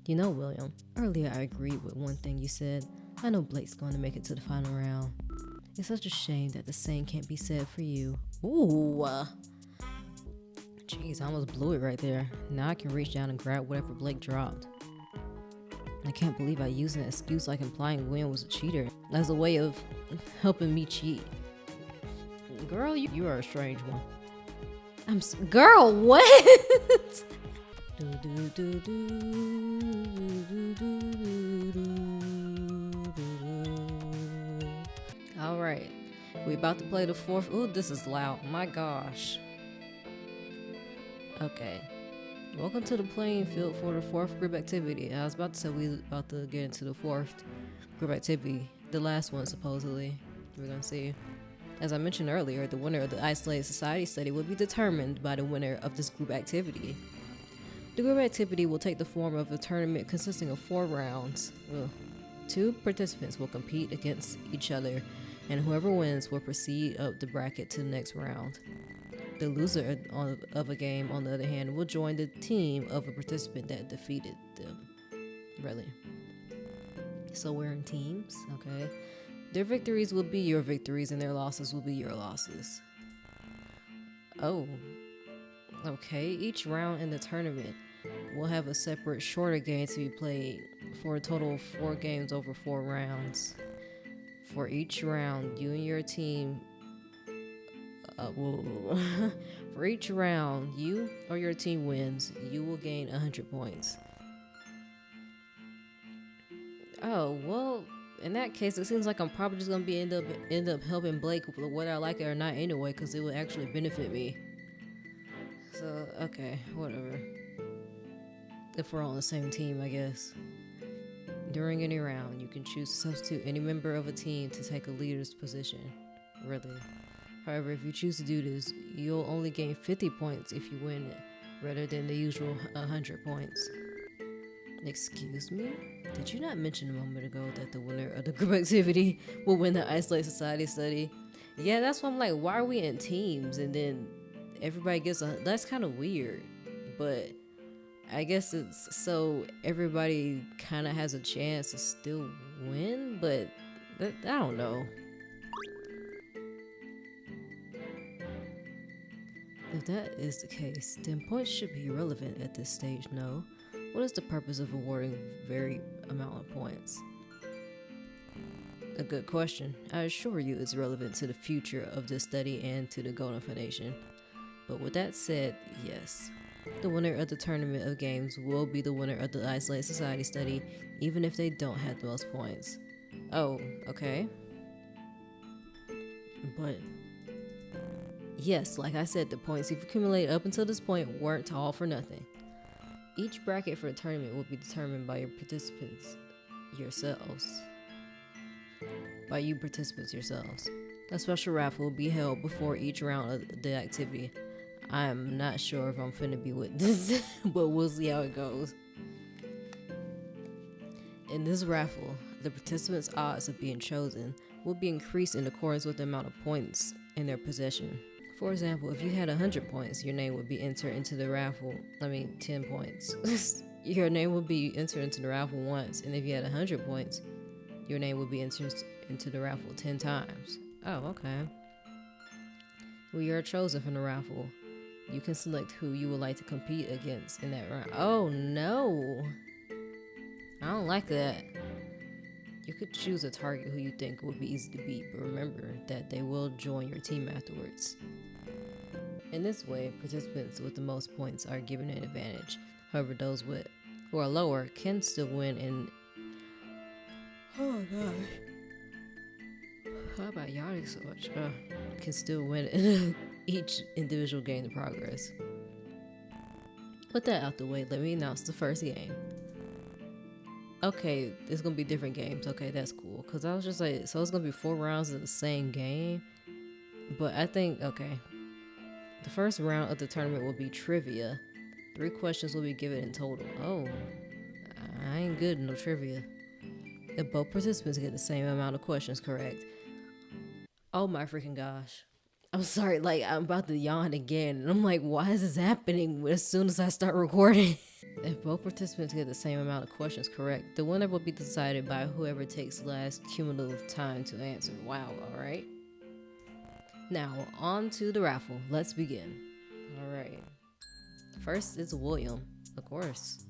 You know, William, earlier I agreed with one thing you said. I know Blake's going to make it to the final round. It's such a shame that the same can't be said for you. Ooh. Jeez, I almost blew it right there. Now I can reach down and grab whatever Blake dropped. I can't believe I used an excuse like implying William was a cheater as a way of helping me cheat. Girl, you are a strange one. Girl, what? All right, we about to play the fourth. Ooh, this is loud. My gosh. Okay. Welcome to the playing field for the fourth group activity. I was about to say we about to get into the fourth group activity. The last one, supposedly. We're going to see. As I mentioned earlier, the winner of the Isolated Society study will be determined by the winner of this group activity. The group activity will take the form of a tournament consisting of 4 rounds. Two participants will compete against each other, and whoever wins will proceed up the bracket to the next round. The loser of a game, on the other hand, will join the team of a participant that defeated them. Really. So we're in teams, okay? Their victories will be your victories, and their losses will be your losses. Oh. Okay, each round in the tournament will have a separate shorter game to be played for a total of 4 games over 4 rounds. For each round, you and your team... For each round you or your team wins, you will gain 100 points. Oh, well, in that case, it seems like I'm probably just gonna be end up helping Blake whether I like it or not anyway, because it would actually benefit me. So, okay, whatever. If we're all on the same team, I guess. During any round, you can choose to substitute any member of a team to take a leader's position. Really. However, if you choose to do this, you'll only gain 50 points if you win it, rather than the usual 100 points. Excuse me? Did you not mention a moment ago that the winner of the group activity will win the Isolated Society study? Yeah, that's why I'm like, why are we in teams? And then everybody gets that's kind of weird. But I guess it's so everybody kind of has a chance to still win, but I don't know. If that is the case, then points should be irrelevant at this stage, no? What is the purpose of awarding very amount of points? A good question. I assure you it's relevant to the future of this study and to the Golden Foundation. But with that said, yes. The winner of the tournament of games will be the winner of the Isolated Society study, even if they don't have the most points. Oh, okay. But... yes, like I said, the points you've accumulated up until this point weren't all for nothing. Each bracket for the tournament will be determined by your participants yourselves. By you participants yourselves. A special raffle will be held before each round of the activity. I'm not sure if I'm finna be with this, but we'll see how it goes. In this raffle, the participants' odds of being chosen will be increased in accordance with the amount of points in their possession. For example, if you had 100 points, your name would be entered into the raffle. 10 points. Your name would be entered into the raffle once, and if you had 100 points, your name would be entered into the raffle 10 times. Oh, okay. Well, you're chosen from the raffle. You can select who you would like to compete against in that round. Oh, no. I don't like that. You could choose a target who you think would be easy to beat, but remember that they will join your team afterwards. In this way, participants with the most points are given an advantage. However, those who are lower can still win and... oh gosh. How about yawning so much? Can still win in each individual game of progress. With that out the way, let me announce the first game. Okay, it's gonna be different games. Okay, that's cool. Cause I was just like, so it's gonna be 4 rounds of the same game. But I think, okay. The first round of the tournament will be trivia. 3 questions will be given in total. Oh, I ain't good in no trivia. If both participants get the same amount of questions correct. Oh my freaking gosh. I'm sorry, like I'm about to yawn again. And I'm like, why is this happening as soon as I start recording? If both participants get the same amount of questions correct, the winner will be decided by whoever takes the last cumulative time to answer. Wow, alright. Now, on to the raffle. Let's begin. Alright. First is William, of course.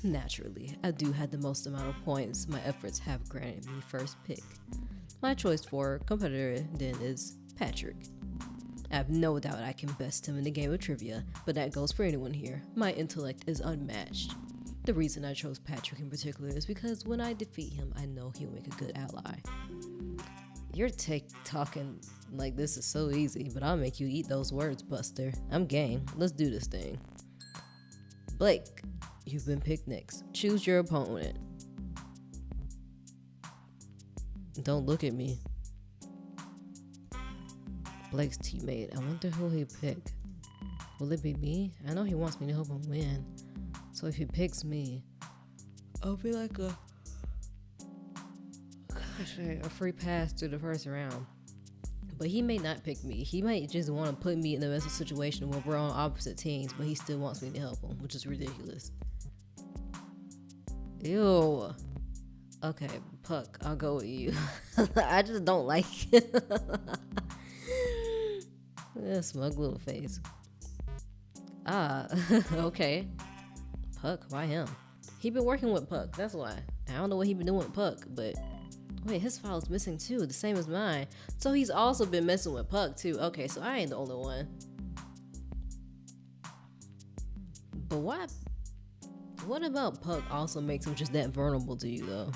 Naturally, I do have the most amount of points. My efforts have granted me first pick. My choice for competitor then is Patrick. I have no doubt I can best him in the game of trivia, but that goes for anyone here. My intellect is unmatched. The reason I chose Patrick in particular is because when I defeat him, I know he'll make a good ally. You're talking like this is so easy, but I'll make you eat those words, Buster. I'm game. Let's do this thing. Blake, you've been picked next. Choose your opponent. Don't look at me. Blake's teammate. I wonder who he pick. Will it be me? I know he wants me to help him win. So if he picks me, I'll be like a free pass through the first round. But he may not pick me. He might just want to put me in the best situation where we're on opposite teams, but he still wants me to help him, which is ridiculous. Ew. Okay, Puck, I'll go with you. I just don't like it. Yeah, smug little face. Okay. Puck, why him? He been working with Puck, that's why. I don't know what he been doing with Puck, but wait, his file's missing too, the same as mine. So he's also been messing with Puck too. Okay, so I ain't the only one. But what about Puck also makes him just that vulnerable to you though?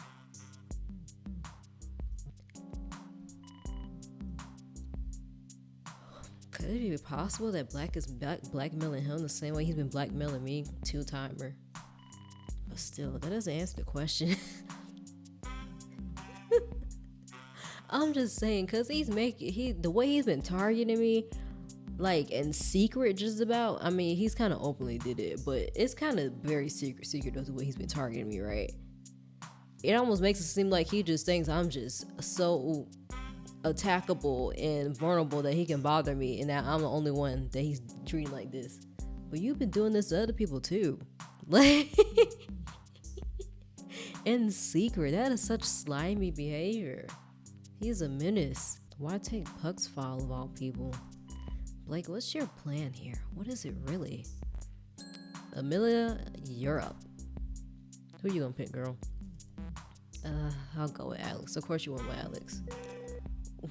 Could it be possible that Black is blackmailing him the same way he's been blackmailing me? Two-timer. But still, that doesn't answer the question. I'm just saying, cause the way he's been targeting me, like in secret, just about. I mean, he's kind of openly did it, but it's kind of very secret of the way he's been targeting me, right? It almost makes it seem like he just thinks I'm just so attackable and vulnerable that he can bother me, and that I'm the only one that he's treating like this. But you've been doing this to other people too, like in secret. That is such slimy behavior. He's a menace. Why take Puck's file of all people? Blake, what's your plan here? What is it really? Amelia, you're up. Who you gonna pick, girl? I'll go with Alex. Of course you went with Alex.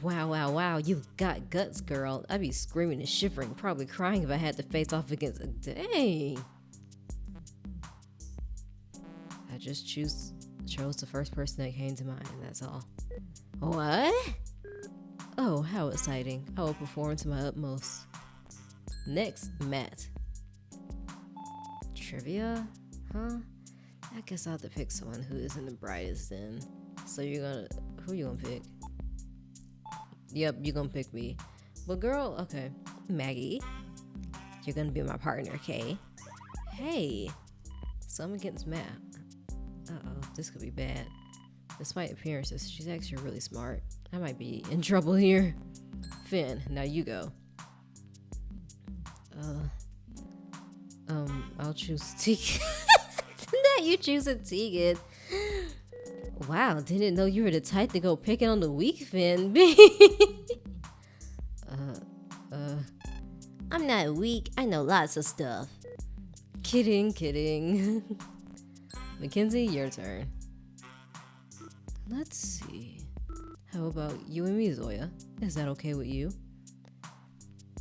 Wow, you've got guts, girl. I'd be screaming and shivering, probably crying if I had to face off against dang. I just chose the first person that came to mind, and that's all. What? Oh, how exciting. I will perform to my utmost. Next, Matt. Trivia? Huh? I guess I'll have to pick someone who isn't the brightest then. So who you gonna pick? Yep, you're gonna pick me. But girl, okay. Maggie, you're gonna be my partner, okay? Hey. So I'm against Matt. Uh-oh, this could be bad. Despite appearances, she's actually really smart. I might be in trouble here. Finn, now you go. I'll choose Tegan. Now you choosing Tegan. Wow, didn't know you were the type to go picking on the weak, Finn. I'm not weak. I know lots of stuff. Kidding. Mackenzie, your turn. Let's see. How about you and me, Zoya? Is that okay with you?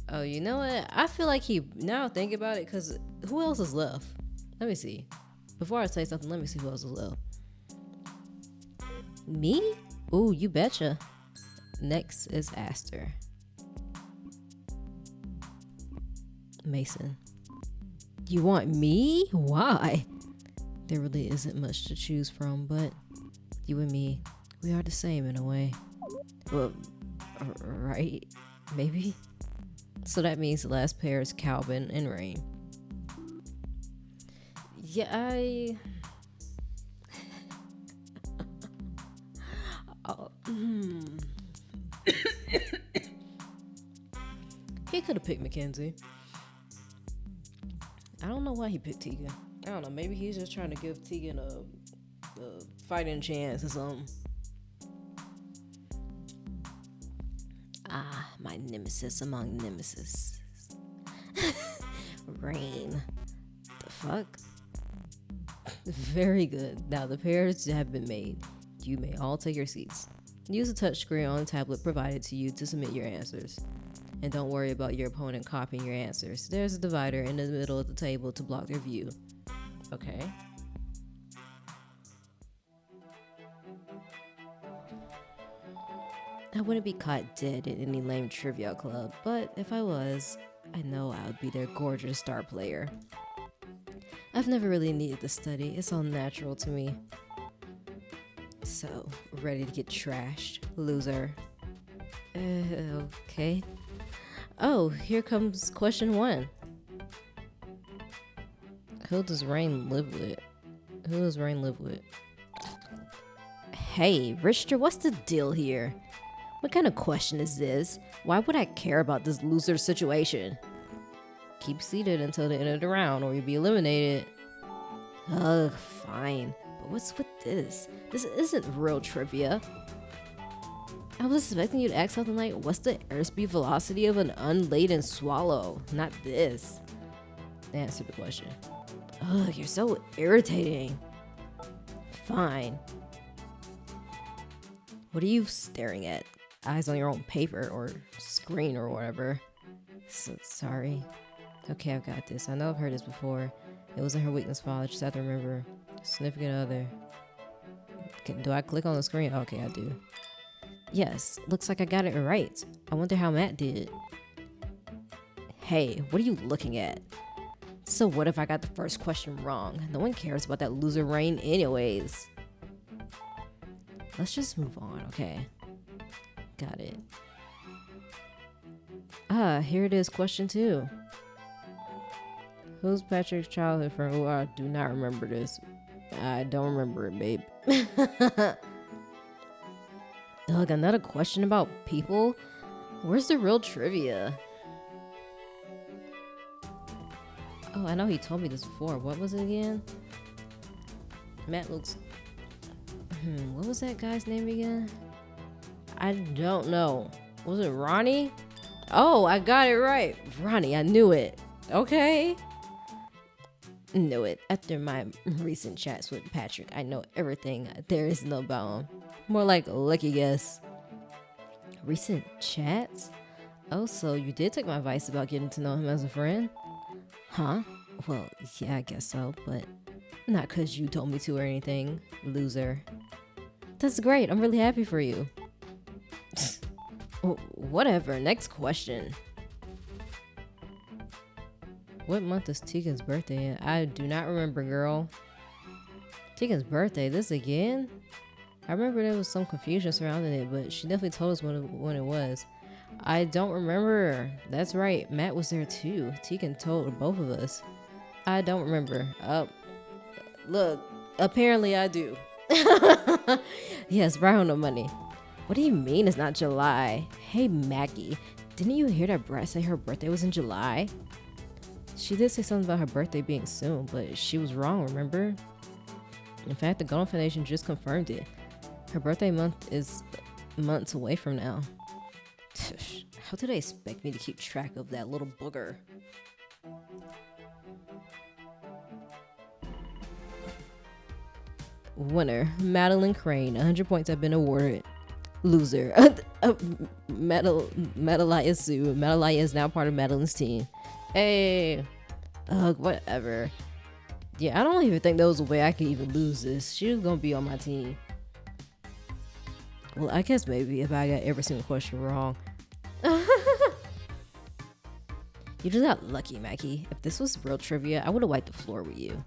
Oh, you know what? I feel like now I think about it, because who else is left? Let me see. Before I say something, let me see who else is left. Me? Ooh, you betcha. Next is Aster. Mason. You want me? Why? There really isn't much to choose from, but you and me, we are the same in a way. Well, right? Maybe? So that means the last pair is Calvin and Rain. Yeah, he could have picked Mackenzie. I don't know why he picked Tegan. I don't know. Maybe he's just trying to give Tegan a fighting chance or something. Ah, my nemesis among nemesis. Rain. The fuck? Very good. Now the pairs have been made. You may all take your seats. Use the touchscreen on the tablet provided to you to submit your answers. And don't worry about your opponent copying your answers. There's a divider in the middle of the table to block their view. Okay. I wouldn't be caught dead in any lame trivia club, but if I was, I know I would be their gorgeous star player. I've never really needed to study. It's all natural to me. So, ready to get trashed, loser. Okay. Oh, here comes question 1. Who does Rain live with? Who does Rain live with? Hey, Richter, what's the deal here? What kind of question is this? Why would I care about this loser situation? Keep seated until the end of the round or you'll be eliminated. Ugh, fine. But what's with this? This isn't real trivia. I was expecting you to ask something like, what's the airspeed velocity of an unladen swallow? Not this. Answer the question. Ugh, you're so irritating. Fine. What are you staring at? Eyes on your own paper or screen or whatever. Sorry. Okay, I've got this. I know I've heard this before. It wasn't her weakness, Father. Just have to remember. Significant other. Do I click on the screen? Okay, I do. Yes, looks like I got it right. I wonder how Matt did. Hey, what are you looking at? So what if I got the first question wrong? No one cares about that loser Rain anyways. Let's just move on, okay? Got it. Ah, here it is, question 2. Who's Patrick's childhood friend? Oh, I do not remember this. I don't remember it, babe. Ugh, another question about people? Where's the real trivia? Oh, I know he told me this before. What was it again? Matt looks... what was that guy's name again? I don't know. Was it Ronnie? Oh, I got it right. Ronnie, I knew it. Okay. Knew it. After my recent chats with Patrick, I know everything there is to know about him. More like a lucky guess. Recent chats? Oh, so you did take my advice about getting to know him as a friend? Huh? Well, yeah, I guess so, but not because you told me to or anything, loser. That's great. I'm really happy for you. Whatever. Next question. What month is Tegan's birthday in? I do not remember, girl. Tegan's birthday? This again? I remember there was some confusion surrounding it, but she definitely told us when it was. I don't remember. That's right. Matt was there too. Tegan told both of us. I don't remember. Look. Apparently I do. Yes, brown no money. What do you mean it's not July? Hey, Maggie. Didn't you hear that Brett say her birthday was in July? She did say something about her birthday being soon, but she was wrong, remember? In fact, the Golden Foundation just confirmed it. Her birthday month is months away from now. How do they expect me to keep track of that little booger? Winner, Madeline Crane. 100 points have been awarded. Loser, Madeline Sue. Madeline is now part of Madeline's team. Hey, ugh, whatever. Yeah, I don't even think there was a way I could even lose this. She was gonna be on my team. Well, I guess maybe if I got every single question wrong. You just got lucky, Mackie. If this was real trivia, I would have wiped the floor with you.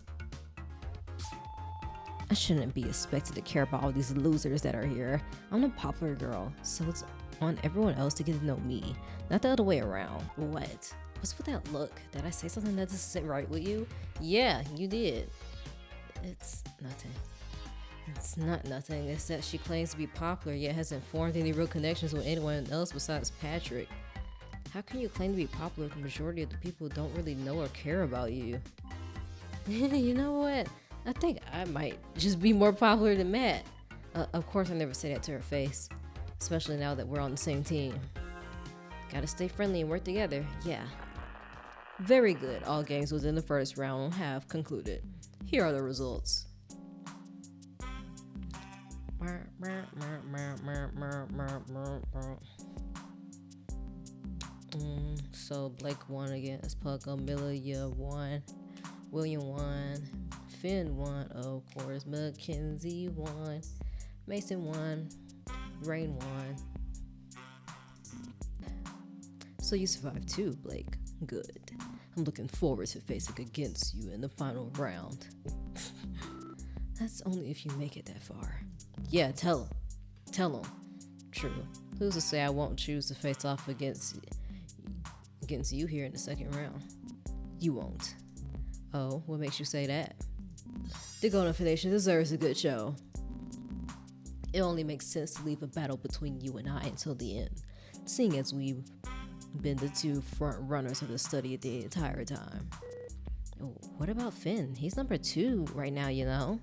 I shouldn't be expected to care about all these losers that are here. I'm the popular girl, so it's on everyone else to get to know me, not the other way around. What? What's with that look? Did I say something that doesn't sit right with you? Yeah, you did. It's nothing. It's not nothing. It's that she claims to be popular yet hasn't formed any real connections with anyone else besides Patrick. How can you claim to be popular if the majority of the people don't really know or care about you? You know what? I think I might just be more popular than Matt. Of course, I never say that to her face, especially now that we're on the same team. Gotta stay friendly and work together, yeah. Very good. All games within the first round have concluded. Here are the results. So Blake won against Puck. Amelia won. William won. Finn won, of course. Mackenzie won. Mason won. Rain won. So you survived too, Blake. Good. I'm looking forward to facing against you in the final round. That's only if you make it that far. Yeah, tell him. Tell him. True. Who's to say I won't choose to face off against you here in the second round? You won't. Oh, what makes you say that? The Golden Foundation deserves a good show. It only makes sense to leave a battle between you and I until the end, seeing as we've been the two front runners of the study the entire time. Oh, what about Finn? He's number 2 right now, you know?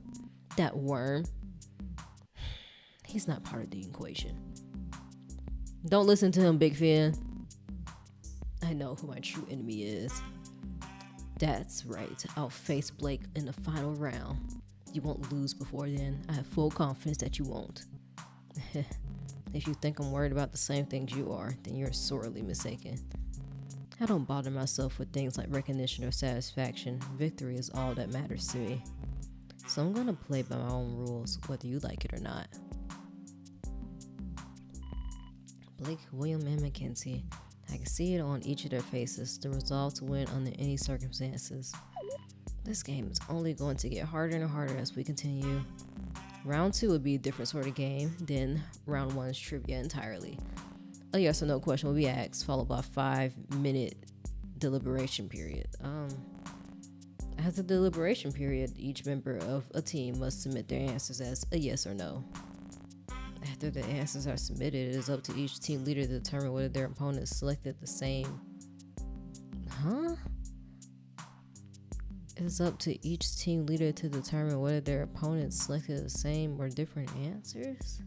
That worm. He's not part of the equation. Don't listen to him, Big Finn. I know who my true enemy is. That's right. I'll face Blake in the final round. You won't lose before then. I have full confidence that you won't. If you think I'm worried about the same things you are, then you're sorely mistaken. I don't bother myself with things like recognition or satisfaction. Victory is all that matters to me. So I'm gonna play by my own rules, whether you like it or not. Blake, William, and Mackenzie. I can see it on each of their faces, the resolve to win under any circumstances. This game is only going to get harder and harder as we continue. Round 2 would be a different sort of game, then round 1 is trivia entirely. A yes or no question will be asked, followed by a 5-minute deliberation period. After the deliberation period, each member of a team must submit their answers as a yes or no. After the answers are submitted, it is up to each team leader to determine whether their opponents selected the same. It is up to each team leader to determine whether their opponents selected the same or different answers.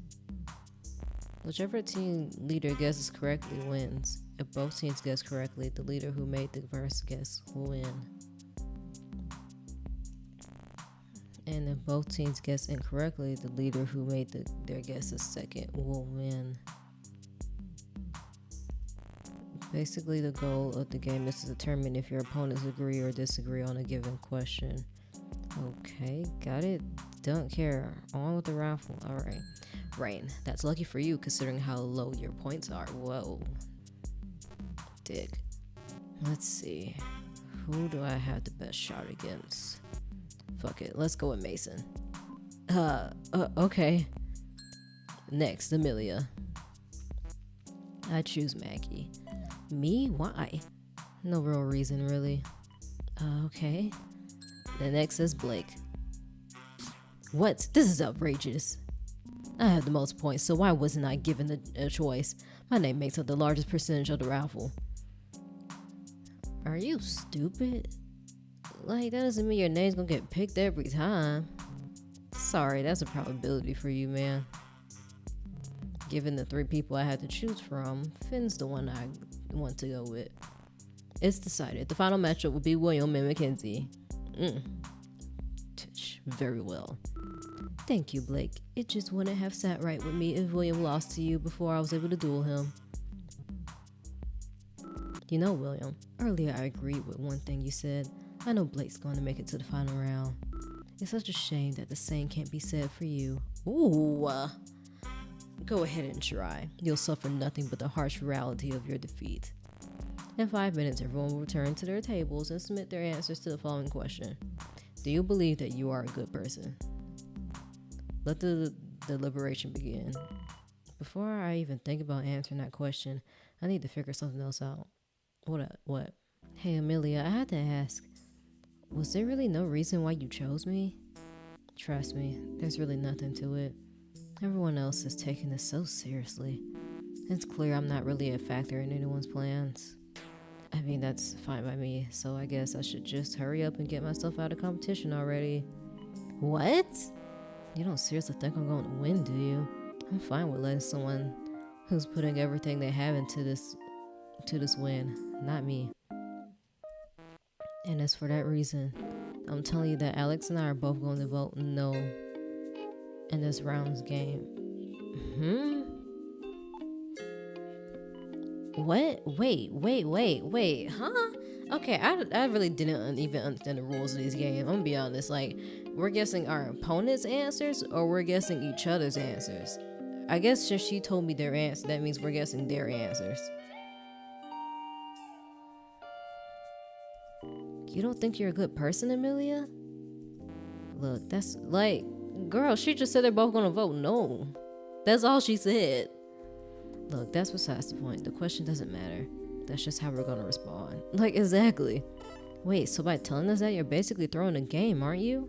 Whichever team leader guesses correctly wins. If both teams guess correctly, the leader who made the first guess will win. And if both teams guess incorrectly, the leader who made their guesses second will win. Basically, the goal of the game is to determine if your opponents agree or disagree on a given question. Okay, got it. Don't care. On with the raffle. Alright. Rain, that's lucky for you considering how low your points are. Whoa. Dig. Let's see. Who do I have the best shot against? Fuck it. Let's go with Mason. Okay. Next, Amelia. I choose Maggie. Me? Why? No real reason, really. Okay. The next is Blake. What? This is outrageous. I have the most points, so why wasn't I given a choice? My name makes up the largest percentage of the raffle. Are you stupid? Like, that doesn't mean your name's gonna get picked every time. Sorry, that's a probability for you, man. Given the 3 people I had to choose from, Finn's the one I want to go with. It's decided. The final matchup will be William and Mackenzie. Very well. Thank you, Blake. It just wouldn't have sat right with me if William lost to you before I was able to duel him. You know, William, earlier I agreed with one thing you said. I know Blake's going to make it to the final round. It's such a shame that the same can't be said for you. Ooh. Go ahead and try. You'll suffer nothing but the harsh reality of your defeat. In 5 minutes, everyone will return to their tables and submit their answers to the following question. Do you believe that you are a good person? Let the deliberation begin. Before I even think about answering that question, I need to figure something else out. What? Hey, Amelia, I had to ask. Was there really no reason why you chose me? Trust me, there's really nothing to it. Everyone else is taking this so seriously. It's clear I'm not really a factor in anyone's plans. I mean, that's fine by me, so I guess I should just hurry up and get myself out of competition already. What? You don't seriously think I'm going to win, do you? I'm fine with letting someone who's putting everything they have into this win, not me. And it's for that reason I'm telling you that Alex and I are both going to vote no in this round's game. What? Wait, huh? Okay, I really didn't even understand the rules of this game. I'm gonna be honest. Like, we're guessing our opponent's answers or we're guessing each other's answers. I guess since she told me their answer, that means we're guessing their answers. You don't think you're a good person, Amelia? Look, that's like, girl, she just said they're both gonna vote no. That's all she said. Look, that's besides the point. The question doesn't matter. That's just how we're gonna respond. Like, exactly. Wait, so by telling us that, you're basically throwing a game, aren't you?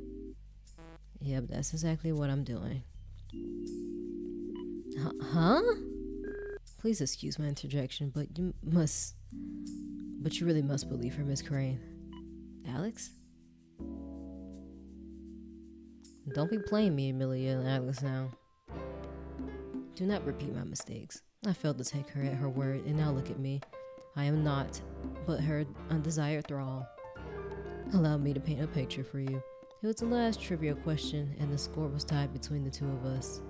Yep, that's exactly what I'm doing. Huh? Please excuse my interjection, but you really must believe her, Miss Crane. Alex? Don't be playing me, Amelia and Alex now. Do not repeat my mistakes. I failed to take her at her word, and now look at me. I am not but her undesired thrall. Allow me to paint a picture for you. It was the last trivia question, and the score was tied between the two of us.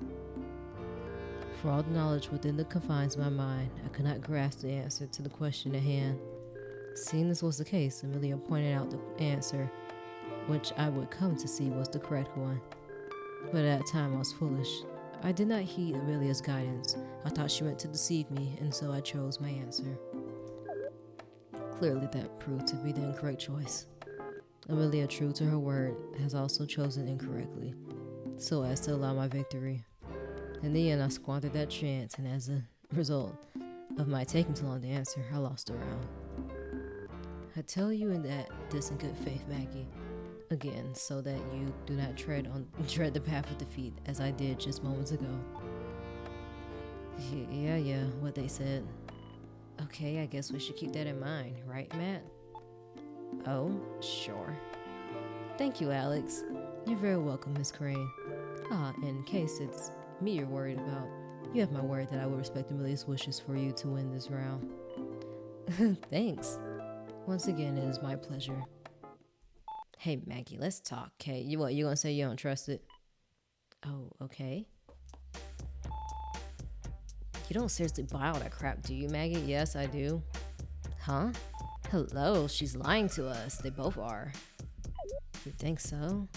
For all the knowledge within the confines of my mind, I could not grasp the answer to the question at hand. Seeing this was the case, Amelia pointed out the answer, which I would come to see was the correct one. But at that time I was foolish. I did not heed Amelia's guidance. I thought she meant to deceive me, and so I chose my answer. Clearly that proved to be the incorrect choice. Amelia, true to her word, has also chosen incorrectly, so as to allow my victory. In the end, I squandered that chance, and as a result of my taking too long to answer, I lost the round. I tell you in this in good faith, Maggie, again, so that you do not tread the path of defeat as I did just moments ago. Yeah, what they said. Okay, I guess we should keep that in mind, right, Matt? Oh, sure. Thank you, Alex. You're very welcome, Miss Crane. In case it's me you're worried about, you have my word that I will respect Amelia's wishes for you to win this round. Thanks. Once again, it is my pleasure. Hey, Maggie, let's talk, okay? You gonna say you don't trust it? Oh, okay. You don't seriously buy all that crap, do you, Maggie? Yes, I do. Huh? Hello, she's lying to us. They both are. You think so?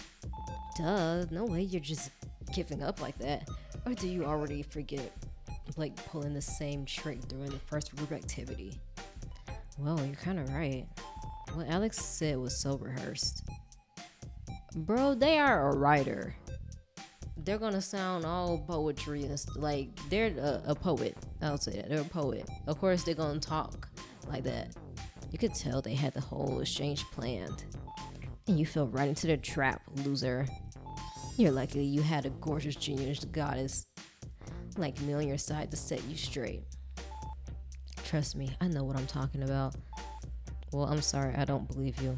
Duh, no way you're just giving up like that. Or do you already forget, like, pulling the same trick during the first group activity? Well, you're kind of right. What Alex said was so rehearsed. Bro, they are a writer. They're gonna sound all poetry and like they're a poet. I'll say that they're a poet. Of course, they're gonna talk like that. You could tell they had the whole exchange planned, and you fell right into their trap, loser. You're lucky you had a gorgeous genius goddess like me on your side to set you straight. Trust me, I know what I'm talking about. Well, I'm sorry, I don't believe you.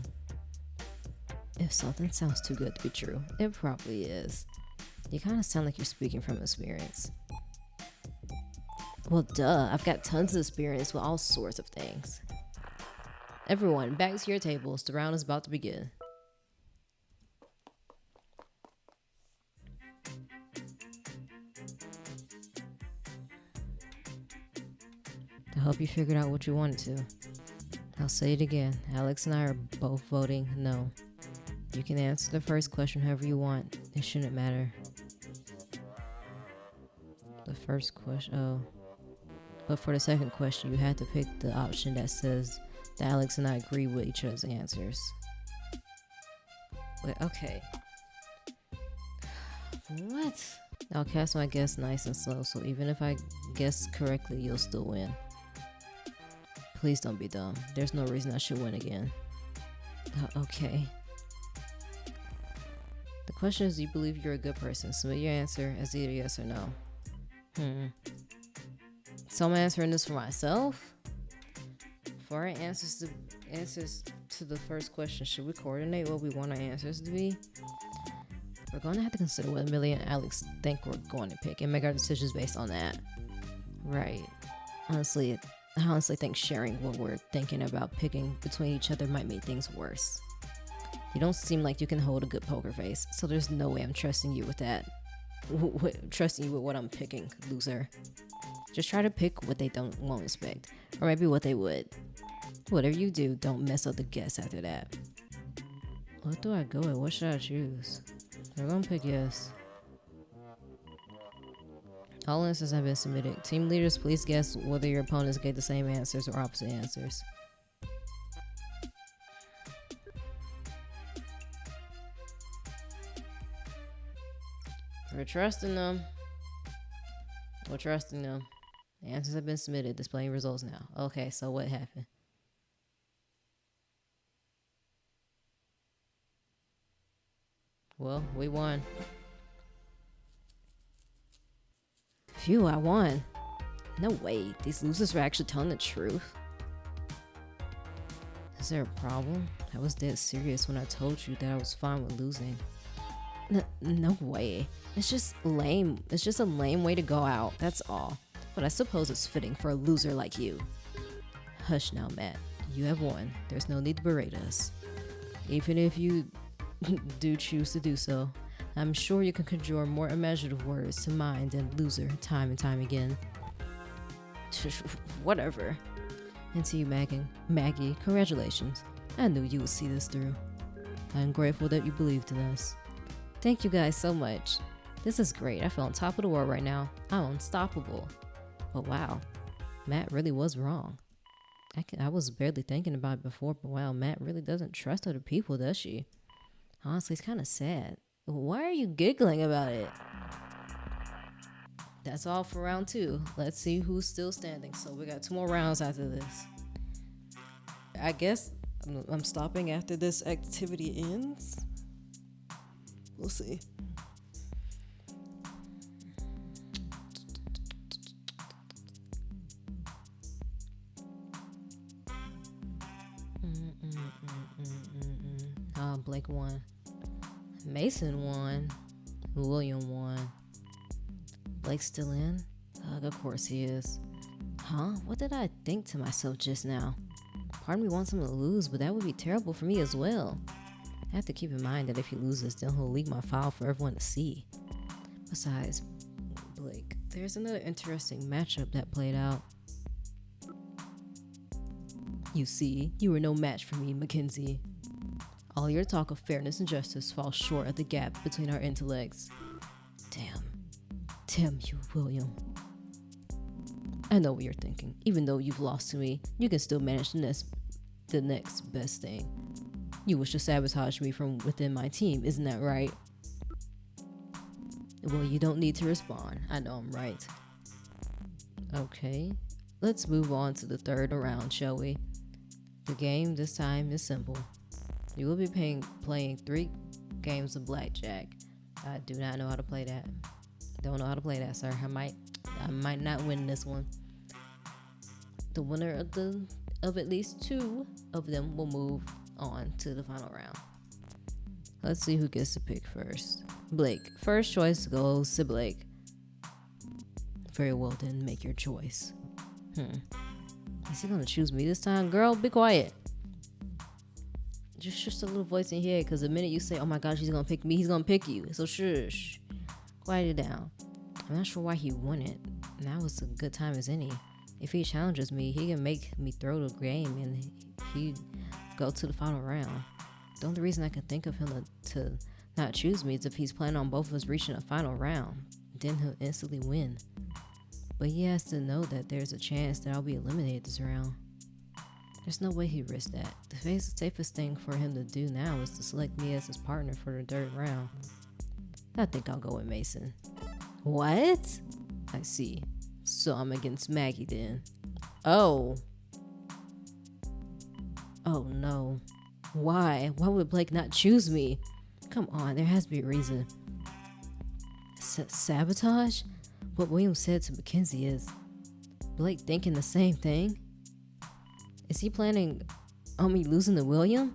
If something sounds too good to be true, it probably is. You kind of sound like you're speaking from experience. Well, duh, I've got tons of experience with all sorts of things. Everyone, back to your tables. The round is about to begin. I hope you figured out what you wanted to. I'll say it again. Alex and I are both voting no. You can answer the first question however you want. It shouldn't matter. The first question, oh. But for the second question, you have to pick the option that says that Alex and I agree with each other's answers. Wait, okay. What? I'll cast my guess nice and slow, so even if I guess correctly, you'll still win. Please don't be dumb. There's no reason I should win again. Okay. The question is, do you believe you're a good person? Submit your answer as either yes or no. So I'm answering this for myself? For our answers to the first question, should we coordinate what we want our answers to be? We're going to have to consider what Amelia and Alex think we're going to pick and make our decisions based on that. Right. I honestly think sharing what we're thinking about picking between each other might make things worse. You don't seem like you can hold a good poker face, so there's no way I'm trusting you with that. Trusting you with what I'm picking, loser. Just try to pick what they won't expect, or maybe what they would. Whatever you do, don't mess up the guess after that. What do I go with? What should I choose? We're gonna pick yes. All answers have been submitted. Team leaders, please guess whether your opponents gave the same answers or opposite answers. We're trusting them. We're trusting them. The answers have been submitted. Displaying results now. Okay, so what happened? Well, we won. Phew, I won. No way. These losers were actually telling the truth. Is there a problem? I was dead serious when I told you that I was fine with losing. No way. It's just lame. It's just a lame way to go out. That's all. But I suppose it's fitting for a loser like you. Hush now, Matt. You have won. There's no need to berate us. Even if you do choose to do so, I'm sure you can conjure more imaginative words to mind than loser time and time again. Whatever. And to you, Maggie, congratulations. I knew you would see this through. I'm grateful that you believed in us. Thank you guys so much. This is great. I feel on top of the world right now. I'm unstoppable. But wow, Matt really was wrong. I was barely thinking about it before, but wow, Matt really doesn't trust other people, does she? Honestly, it's kind of sad. Why are you giggling about it? That's all for round 2. Let's see who's still standing. So we got 2 more rounds after this. I guess I'm stopping after this activity ends. We'll see. Blake won. Mason won. William won. Blake's still in? Of course he is. Huh? What did I think to myself just now? Part of me wants him to lose, but that would be terrible for me as well. I have to keep in mind that if he loses, then he'll leak my file for everyone to see. Besides, Blake, there's another interesting matchup that played out. You see, you were no match for me, Mackenzie. All your talk of fairness and justice falls short of the gap between our intellects. Damn you, William. I know what you're thinking. Even though you've lost to me, you can still manage the next best thing. You wish to sabotage me from within my team, isn't that right? Well, you don't need to respond. I know I'm right. Okay, let's move on to the 3rd round, shall we? The game this time is simple. You will be playing 3 games of blackjack. I do not know how to play that. Don't know how to play that, sir. I might not win this one. The winner of at least 2 of them will move on to the final round. Let's see who gets to pick first. Blake. First choice goes to Blake. Very well then, make your choice. Is he gonna choose me this time? Girl, be quiet. Just a little voice in your head, because the minute you say, oh my gosh, he's gonna pick me, he's gonna pick you. So shush. Quiet it down. I'm not sure why he wouldn't. Now is a good time as any. If he challenges me, he can make me throw the game and he'd go to the final round. The only reason I can think of him to not choose me is if he's planning on both of us reaching a final round. Then he'll instantly win. But he has to know that there's a chance that I'll be eliminated this round. There's no way he'd risk that. The safest thing for him to do now is to select me as his partner for the 3rd round. I think I'll go with Mason. What? I see. So I'm against Maggie then. Oh. Oh no. Why? Why would Blake not choose me? Come on, there has to be a reason. Sabotage? What William said to Mackenzie is Blake thinking the same thing? Is he planning on me losing to William?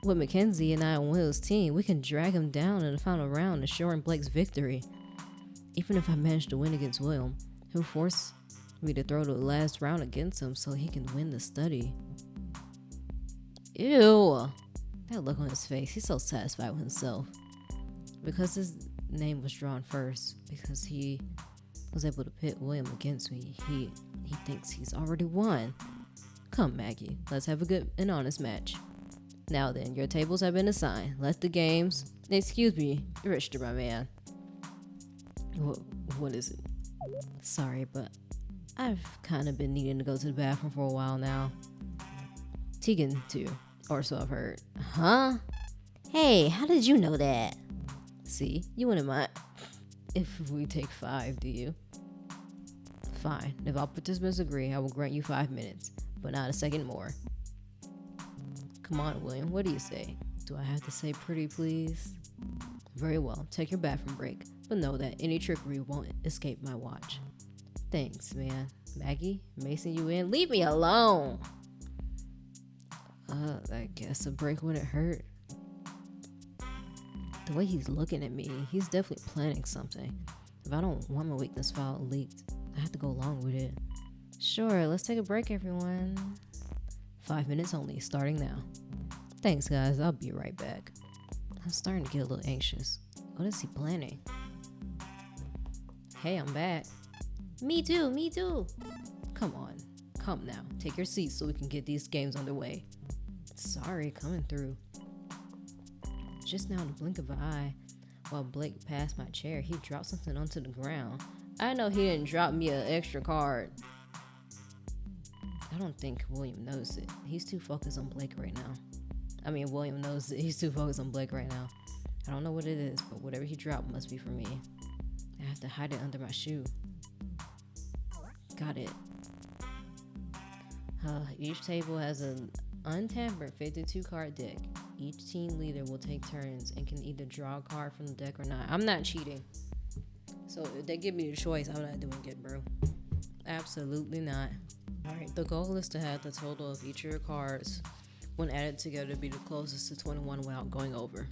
With Mackenzie and I on Will's team, we can drag him down in the final round, ensuring Blake's victory. Even if I manage to win against William, he'll force me to throw the last round against him so he can win the study. Ew. That look on his face, he's so satisfied with himself. Because his name was drawn first, because he was able to pit William against me, he thinks he's already won. Come, Maggie, let's have a good and honest match. Now then, your tables have been assigned. Let the games... Excuse me, Richter, my man. What is it? Sorry, but I've kind of been needing to go to the bathroom for a while now. Tegan, too. Or so I've heard. Huh? Hey, how did you know that? See, you wouldn't mind if we take 5, do you? Fine. If all participants agree, I will grant you 5 minutes, but not a second more. Come on, William, what do you say? Do I have to say pretty please? Very well, take your bathroom break, but know that any trickery won't escape my watch. Thanks, man. Maggie, Mason, you in? Leave me alone! I guess a break wouldn't hurt. The way he's looking at me, he's definitely planning something. If I don't want my weakness file leaked, I have to go along with it. Sure, let's take a break, everyone. 5 minutes only, starting now. Thanks, guys. I'll be right back. I'm starting to get a little anxious. What is he planning? Hey, I'm back. Me too, me too. Come on. Come now. Take your seats so we can get these games underway. Sorry, coming through. Just now in the blink of an eye, while Blake passed my chair, he dropped something onto the ground. I know he didn't drop me an extra card. I don't think William knows it. He's too focused on Blake right now. I mean, William knows that he's too focused on Blake right now. I don't know what it is, but whatever he dropped must be for me. I have to hide it under my shoe. Got it. Each table has an untampered 52 card deck. Each team leader will take turns and can either draw a card from the deck or not. I'm not cheating. So if they give me the choice, I'm not doing it, bro. Absolutely not. Alright, the goal is to have the total of each of your cards, when added together, be the closest to 21 without going over.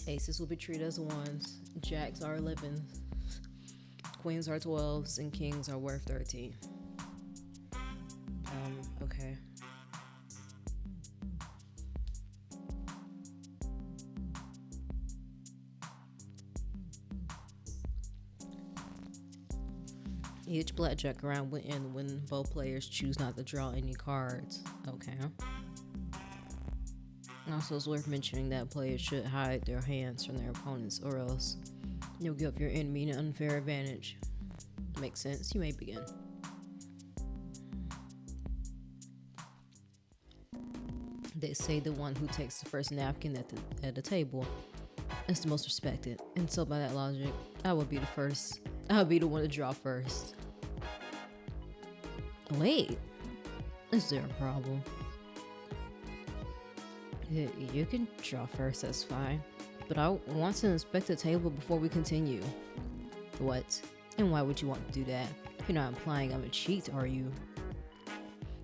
Aces will be treated as ones, jacks are 11s, queens are 12s, and kings are worth 13. Okay. Each blackjack round will end when both players choose not to draw any cards. Okay. Also, it's worth mentioning that players should hide their hands from their opponents, or else you'll give your enemy an unfair advantage. Makes sense. You may begin. They say the one who takes the first napkin at the table is the most respected, and so by that logic, I would be the first. I would be the one to draw first. Wait, is there a problem? You can draw first, that's fine. But I want to inspect the table before we continue. What? And why would you want to do that? You're not implying I'm a cheat, are you?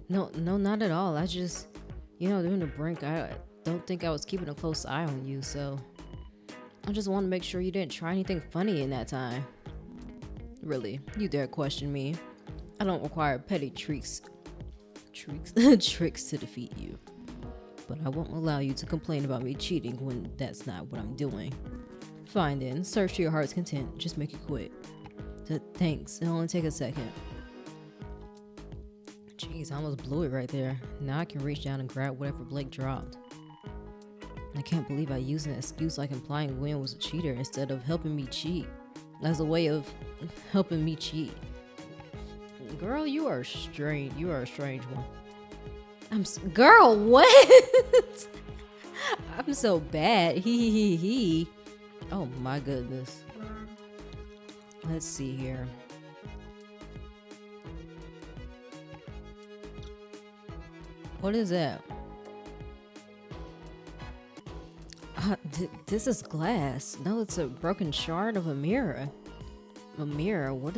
No, not at all. I just, during the brink, I don't think I was keeping a close eye on you, so I just want to make sure you didn't try anything funny in that time. Really, you dare question me? I don't require petty tricks to defeat you. But I won't allow you to complain about me cheating when that's not what I'm doing. Fine then, search to your heart's content. Just make it quick. Thanks, it'll only take a second. Jeez, I almost blew it right there. Now I can reach down and grab whatever Blake dropped. I can't believe I used an excuse like implying William was a cheater instead of helping me cheat. As a way of helping me cheat. Girl, you are strange. You are a strange one. Girl, what? I'm so bad. He. Oh my goodness. Let's see here. What is that? This is glass. No, it's a broken shard of a mirror. A mirror. What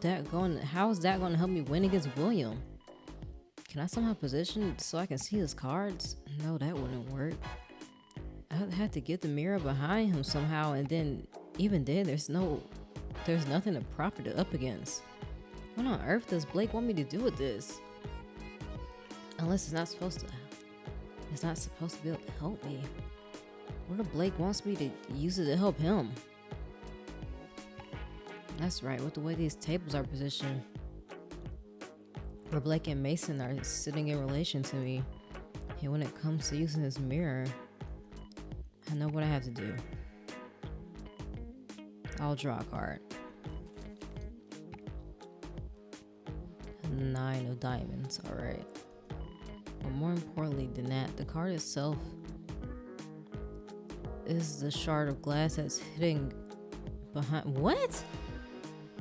How is that going to help me win against William? Can I somehow position so I can see his cards? No, that wouldn't work. I had to get the mirror behind him somehow, and then even then, there's nothing to prop it up against. What on earth does Blake want me to do with this? Unless it's not supposed to be able to help me. What if Blake wants me to use it to help him? That's right, with the way these tables are positioned, where Blake and Mason are sitting in relation to me. And when it comes to using this mirror, I know what I have to do. I'll draw a card. 9 of diamonds, alright. But more importantly than that, the card itself is the shard of glass that's hitting behind. What?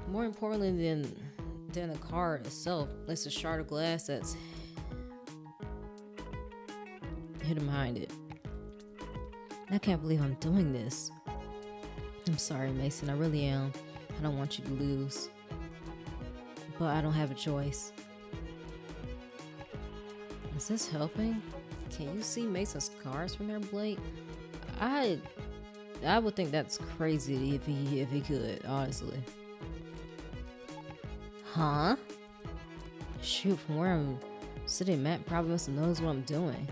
More importantly than the card itself, it's a shard of glass that's hidden behind it. I can't believe I'm doing this. I'm sorry, Mason. I really am. I don't want you to lose. But I don't have a choice. Is this helping? Can you see Mason's cards from there, Blake? I would think that's crazy if he could, honestly. Huh? Shoot, from where I'm sitting, Matt probably must have knows what I'm doing.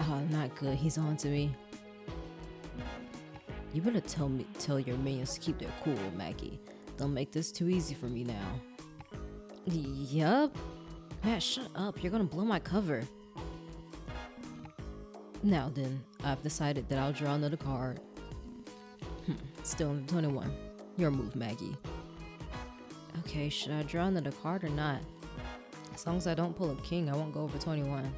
Oh, not good. He's on to me. You better tell your minions to keep their cool, Mackie. Don't make this too easy for me now. Yup. Matt, shut up. You're gonna blow my cover. Now then, I've decided that I'll draw another card. Still in 21. Your move, Maggie. Okay, should I draw another card or not? As long as I don't pull a king, I won't go over 21.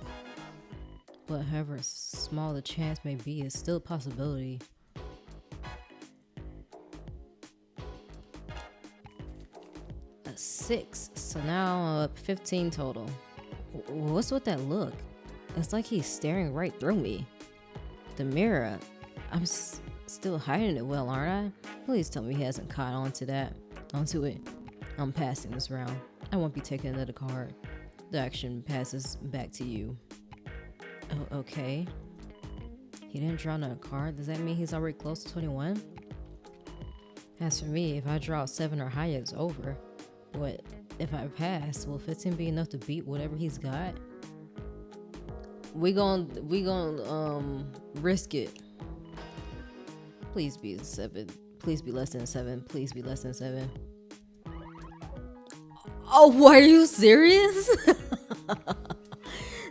But however small the chance may be, it's still a possibility. A 6. So now I'm up 15 total. What's with that look? It's like he's staring right through me. The mirror. I'm still hiding it well, aren't I? Please tell me he hasn't caught onto it. I'm passing this round. I won't be taking another card. The action passes back to you. Oh, okay. He didn't draw another card. Does that mean he's already close to 21? As for me, if I draw 7 or higher, it's over. But if I pass, will 15 be enough to beat whatever he's got? We gon' risk it. Please be 7. Please be less than 7. Please be less than 7. Oh, are you serious?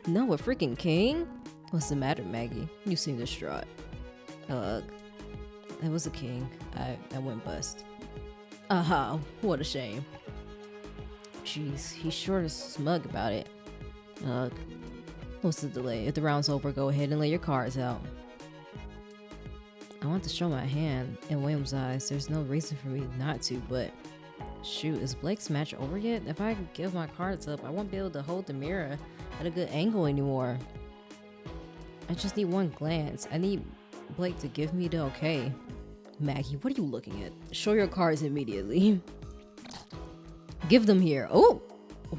No, a freaking king? What's the matter, Maggie? You seem distraught. It was a king. I went bust. Aha, what a shame. Jeez, he's sure is smug about it. What's the delay? If the round's over, go ahead and lay your cards out. I want to show my hand. In William's eyes, there's no reason for me not to, but shoot, is Blake's match over yet? If I give my cards up, I won't be able to hold the mirror at a good angle anymore. I just need one glance. I need Blake to give me the okay. Maggie, what are you looking at? Show your cards immediately. Give them here. Oh,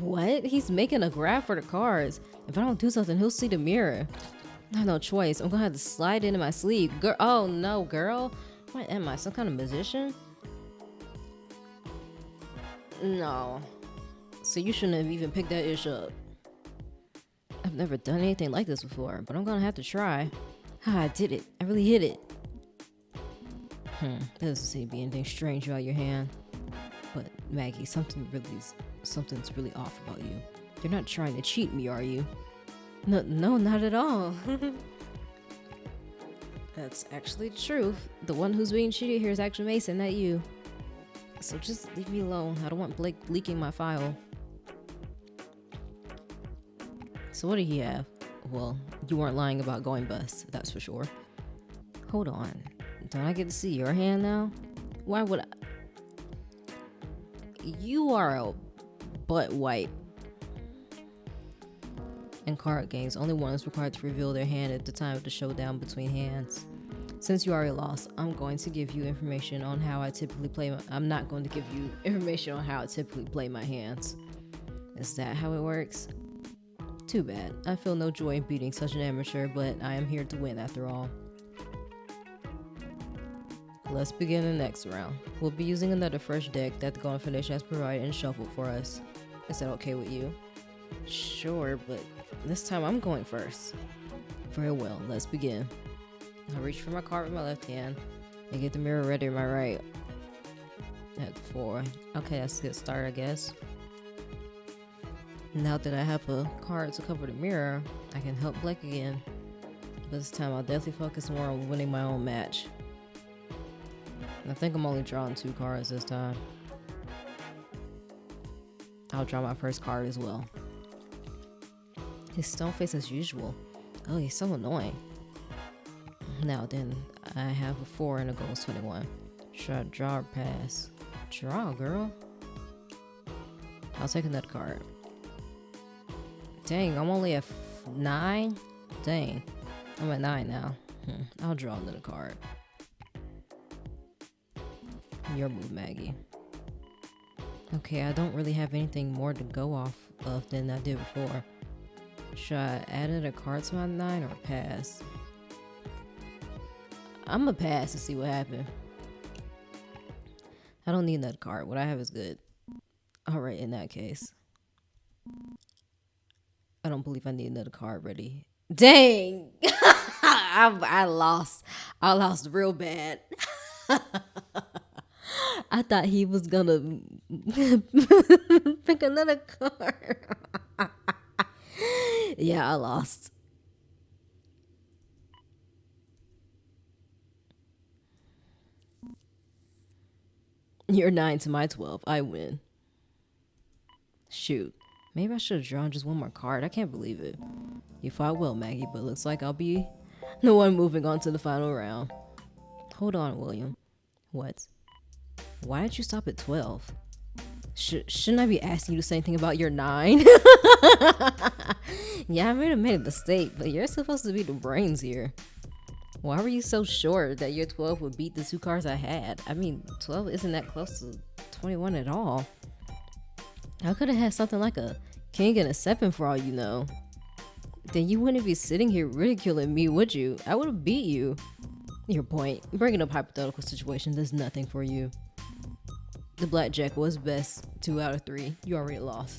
what? He's making a graph for the cards. If I don't do something, he'll see the mirror. I have no choice. I'm gonna have to slide into my sleeve. Girl, oh no, girl. What am I, some kind of magician? No. So you shouldn't have even picked that ish up. I've never done anything like this before, but I'm gonna have to try. Ah, I did it. I really hit it. That doesn't seem to be anything strange about your hand. But Maggie, something's really off about you. You're not trying to cheat me, are you? No, not at all. That's actually the truth. The one who's being cheated here is actually Mason, not you. So just leave me alone. I don't want Blake leaking my file. So what do you have? Well, you weren't lying about going bust, that's for sure. Hold on. Don't I get to see your hand now? Why would I? You are a butt wipe. In card games, only one is required to reveal their hand at the time of the showdown between hands. Since you already lost, I'm going to give you information on how I typically play I'm not going to give you information on how I typically play my hands. Is that how it works? Too bad. I feel no joy in beating such an amateur, but I am here to win after all. Let's begin the next round. We'll be using another fresh deck that the Golden Foundation has provided and shuffled for us. Is that okay with you? Sure, but this time I'm going first. Very well, let's begin. I reach for my card with my left hand and get the mirror ready with my right. At 4. Okay, that's a good start, I guess. Now that I have a card to cover the mirror, I can help Blake again. But this time I'll definitely focus more on winning my own match. I think I'm only drawing 2 cards this time. I'll draw my first card as well. His stone face as usual. Oh, he's so annoying. Now then, I have a 4 and a goal is 21. Should I draw or pass? Draw, girl. I'll take another card. Dang, I'm only at 9? Dang, I'm at 9 now. I'll draw another card. Your move, Maggie. Okay, I don't really have anything more to go off of than I did before. Should I add another card to my 9 or pass? I'm gonna pass to see what happened. I don't need another card. What I have is good. Alright, in that case. I don't believe I need another card ready. Dang! I lost. I lost real bad. I thought he was gonna pick another card. Yeah, I lost. You're 9 to my 12. I win. Shoot. Maybe I should have drawn just one more card. I can't believe it. You fought well, Maggie, but looks like I'll be the one moving on to the final round. Hold on, William. What? Why did you stop at 12? Shouldn't I be asking you the same thing about your 9? Yeah, I may have made a mistake, but you're supposed to be the brains here. Why were you so sure that your 12 would beat the 2 cards I had? I mean, 12 isn't that close to 21 at all. I could have had something like a king and a 7 for all you know. Then you wouldn't be sitting here ridiculing me, would you? I would have beat you. Your point. Bringing up hypothetical situations does nothing for you. The blackjack was best 2 out of 3. You already lost.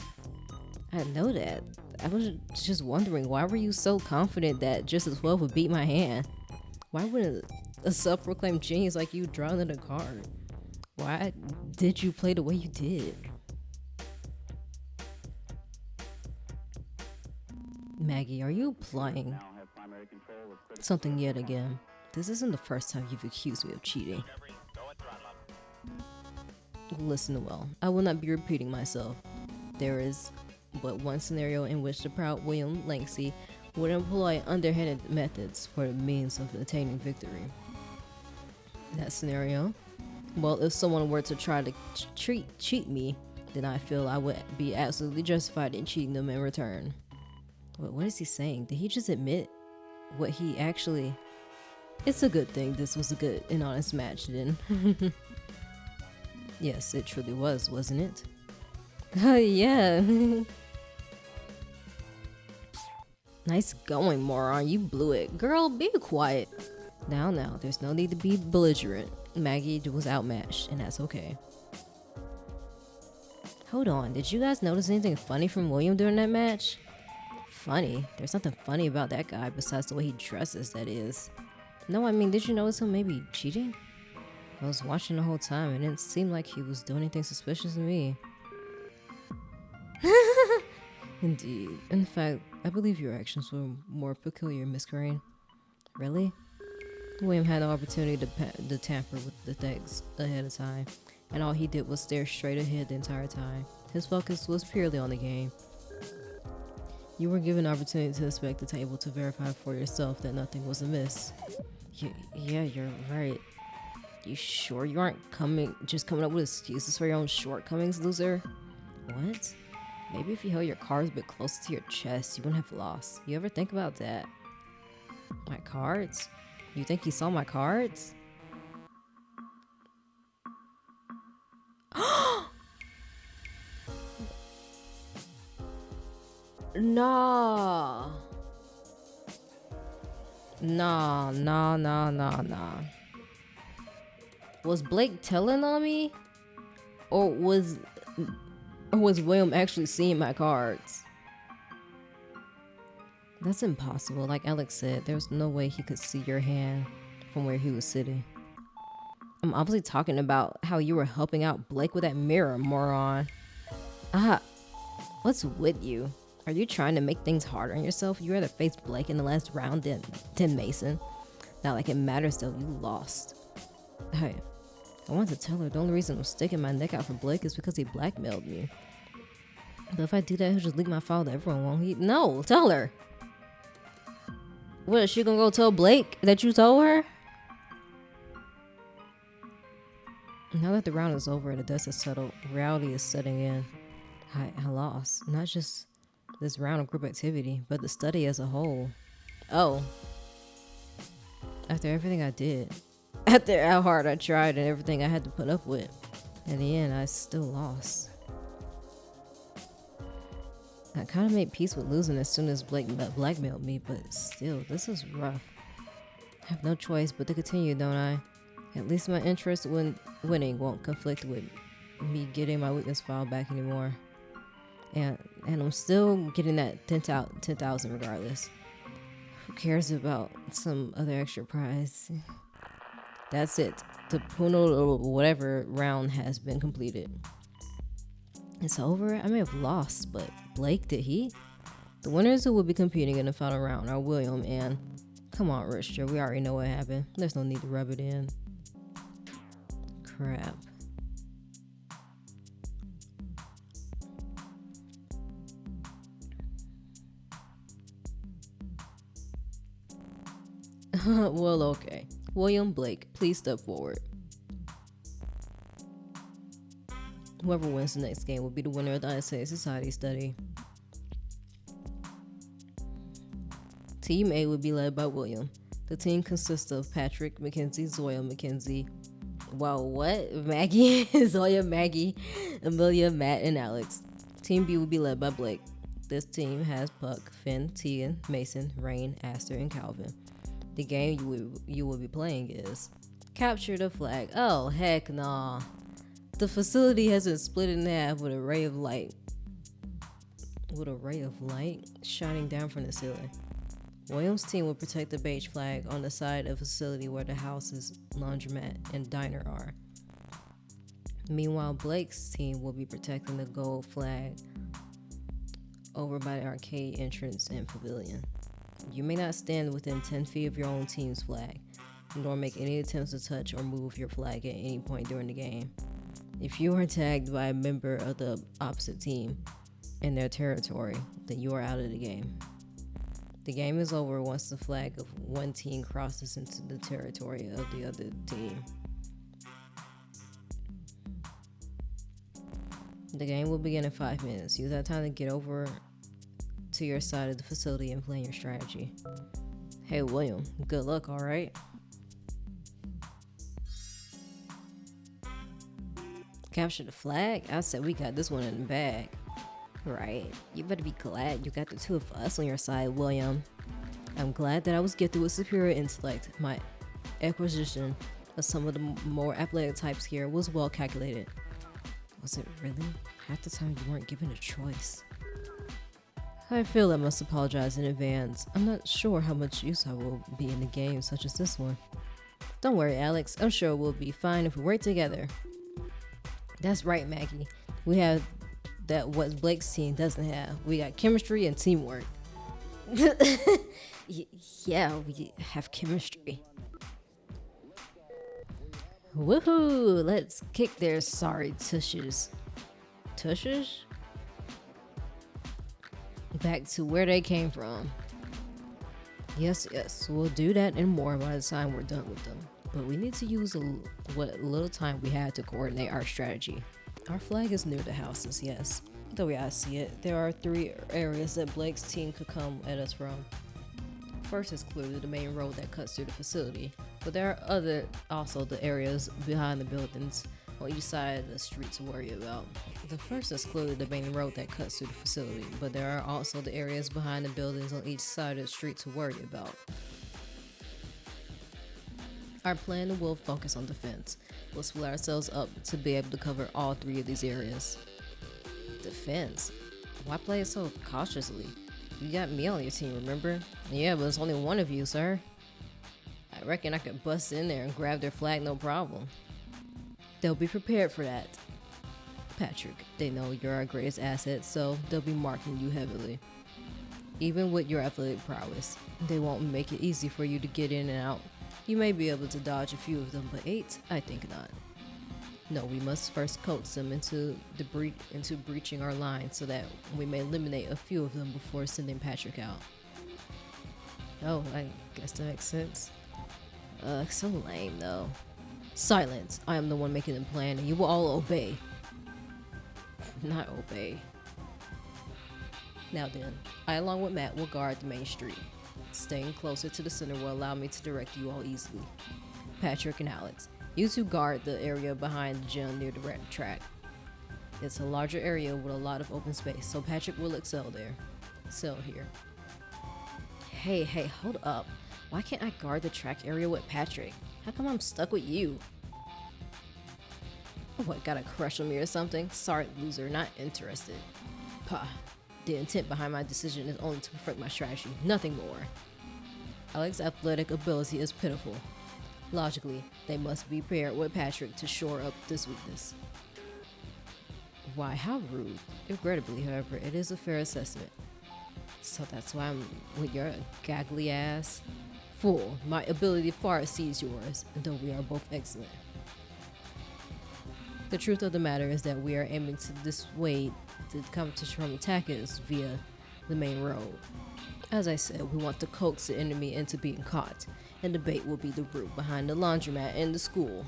I know that. I was just wondering, why were you so confident that just a 12 would beat my hand? Why wouldn't a self-proclaimed genius like you draw another card? Why did you play the way you did? Maggie, are you playing something yet again? This isn't the first time you've accused me of cheating. Listen well, I will not be repeating myself. There is but one scenario in which the proud William Lanksey would employ underhanded methods for the means of attaining victory. That scenario? Well, if someone were to try to cheat me, then I feel I would be absolutely justified in cheating them in return. What is he saying? Did he just admit what he actually... It's a good thing this was a good and honest match then. Yes, it truly was, wasn't it? Yeah. Nice going, moron. You blew it. Girl, be quiet. Now, there's no need to be belligerent. Maggie was outmatched, and that's okay. Hold on, did you guys notice anything funny from William during that match? Funny? There's nothing funny about that guy besides the way he dresses, that is. No, I mean, did you notice him maybe cheating? I was watching the whole time, and it didn't seem like he was doing anything suspicious to me. Indeed. In fact, I believe your actions were more peculiar, Miss Crane. Really? William had no opportunity to tamper with the decks ahead of time, and all he did was stare straight ahead the entire time. His focus was purely on the game. You were given an opportunity to inspect the table to verify for yourself that nothing was amiss. Yeah, you're right. You sure you aren't just coming up with excuses for your own shortcomings, loser? What? Maybe if you held your cards a bit closer to your chest, you wouldn't have lost. You ever think about that? My cards? You think he saw my cards? Nah. Nah. Was Blake telling on me? Or was William actually seeing my cards? That's impossible. Like Alex said, there's no way he could see your hand from where he was sitting. I'm obviously talking about how you were helping out Blake with that mirror, moron. What's with you? Are you trying to make things harder on yourself? You rather face Blake in the last round than Mason. Not like it matters though, you lost. Hey, I wanted to tell her the only reason I'm sticking my neck out for Blake is because he blackmailed me. But if I do that, he'll just leak my file to everyone, won't he? No, tell her. What, is she gonna go tell Blake that you told her? Now that the round is over and the dust is settled, reality is setting in. I lost. Not just this round of group activity, but the study as a whole. Oh. After everything I did. After how hard I tried and everything I had to put up with. In the end, I still lost. I kind of made peace with losing as soon as Blake blackmailed me, but still, this is rough. I have no choice but to continue, don't I? At least my interest in winning won't conflict with me getting my weakness file back anymore. And I'm still getting that 10,000 regardless. Who cares about some other extra prize? That's it. The Puno or whatever round has been completed. It's over. I may have lost, but Blake, did he? The winners who will be competing in the final round are William and... Come on, Richard. We already know what happened. There's no need to rub it in. Crap. Well, okay. William, Blake, please step forward. Whoever wins the next game will be the winner of the Isaiah Society study. Team A will be led by William. The team consists of Patrick, Mackenzie, Zoya, Mackenzie. Wow, what? Maggie, Zoya, Maggie, Amelia, Matt, and Alex. Team B will be led by Blake. This team has Puck, Finn, Tegan, Mason, Rain, Aster, and Calvin. The game you will be playing is Capture the Flag. Oh, heck nah. The facility has been split in half with a ray of light. Shining down from the ceiling. Williams' team will protect the beige flag on the side of the facility where the house's laundromat and diner are. Meanwhile, Blake's team will be protecting the gold flag over by the arcade entrance and pavilion. You may not stand within 10 feet of your own team's flag, nor make any attempts to touch or move your flag at any point during the game. If you are tagged by a member of the opposite team in their territory, then you are out of the game. The game is over once the flag of one team crosses into the territory of the other team. The game will begin in 5 minutes. Use that time to get over to your side of the facility and plan your strategy. Hey, William, good luck, alright? Capture the flag? I said we got this one in the bag. Right. You better be glad you got the two of us on your side, William. I'm glad that I was gifted with superior intellect. My acquisition of some of the more athletic types here was well calculated. Was it really? Half the time you weren't given a choice. I feel I must apologize in advance. I'm not sure how much use I will be in a game such as this one. Don't worry, Alex. I'm sure we'll be fine if we work together. That's right, Maggie. We have that what Blake's team doesn't have. We got chemistry and teamwork. Yeah, we have chemistry. Woohoo! Let's kick their sorry tushes. Tushes? Back to where they came from. Yes, we'll do that and more by the time we're done with them. But we need to use what little time we had to coordinate our strategy. Our flag is near the houses, yes. The way I see it, there are 3 areas that Blake's team could come at us from. First is clearly the main road that cuts through the facility, but there are also the areas behind the buildings on each side of the street to worry about. The first is clearly the main road that cuts through the facility, but there are also the areas behind the buildings on each side of the street to worry about. Our plan will focus on defense. We'll split ourselves up to be able to cover all three of these areas. Defense? Why play it so cautiously? You got me on your team, remember? Yeah, but it's only one of you, sir. I reckon I could bust in there and grab their flag, no problem. They'll be prepared for that. Patrick, they know you're our greatest asset, so they'll be marking you heavily. Even with your athletic prowess, they won't make it easy for you to get in and out. You may be able to dodge a few of them, but 8, I think not. No, we must first coax them into breaching our line so that we may eliminate a few of them before sending Patrick out. Oh, I guess that makes sense. So lame though. Silence. I am the one making the plan and you will all obey. Not obey. Now then, I along with Matt will guard the main street. Staying closer to the center will allow me to direct you all easily. Patrick and Alex, you two guard the area behind the gym near the track. It's a larger area with a lot of open space, so Patrick will excel there. Excel here. Hey, hold up. Why can't I guard the track area with Patrick? How come I'm stuck with you? What, got a crush on me or something? Sorry, loser, not interested. Pah. The intent behind my decision is only to perfect my strategy, nothing more. Alex's athletic ability is pitiful. Logically, they must be paired with Patrick to shore up this weakness. Why, how rude. Regrettably, however, it is a fair assessment. So that's why I'm with your gaggly ass? Fool, my ability far exceeds yours, though we are both excellent. The truth of the matter is that we are aiming to dissuade the competition from attacking us via the main road. As I said, we want to coax the enemy into being caught, and the bait will be the route behind the laundromat and the school.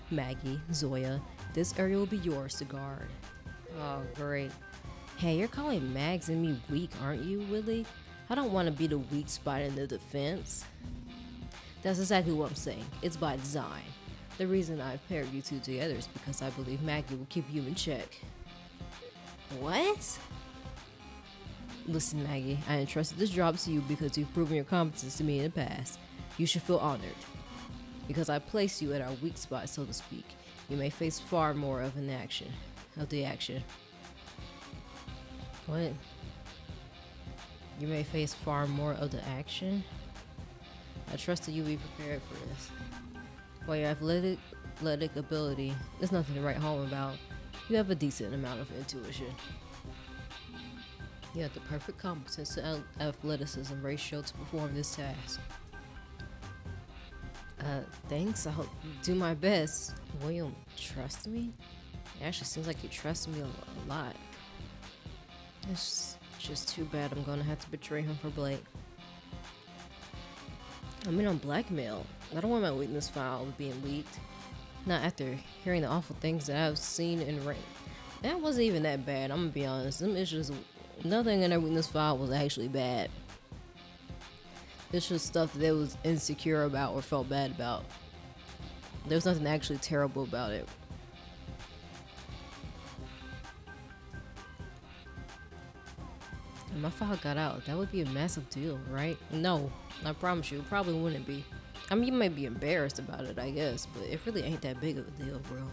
Maggie, Zoya, this area will be yours to guard. Oh, great. Hey, you're calling Mags and me weak, aren't you, Willie? I don't want to be the weak spot in the defense. That's exactly what I'm saying. It's by design. The reason I've paired you two together is because I believe Maggie will keep you in check. What? Listen, Maggie, I entrusted this job to you because you've proven your competence to me in the past. You should feel honored. Because I placed you at our weak spot, so to speak, you may face far more of the action. What? You may face far more of the action? I trust that you'll be prepared for this. While your athletic ability is nothing to write home about, you have a decent amount of intuition. You have the perfect competence to athleticism ratio to perform this task. Thanks. I'll do my best. William, trust me? It actually seems like you trust me a lot. It's just too bad I'm gonna have to betray him for Blake. I mean, I'm blackmailed. I don't want my witness file being leaked. Not after hearing the awful things that I've seen and read. That wasn't even that bad, I'm gonna be honest. Nothing in their witness file was actually bad. It's just stuff that they was insecure about or felt bad about. There was nothing actually terrible about it. If my file got out, that would be a massive deal, right? No, I promise you, it probably wouldn't be. I mean, you might be embarrassed about it, I guess, but it really ain't that big of a deal, bro.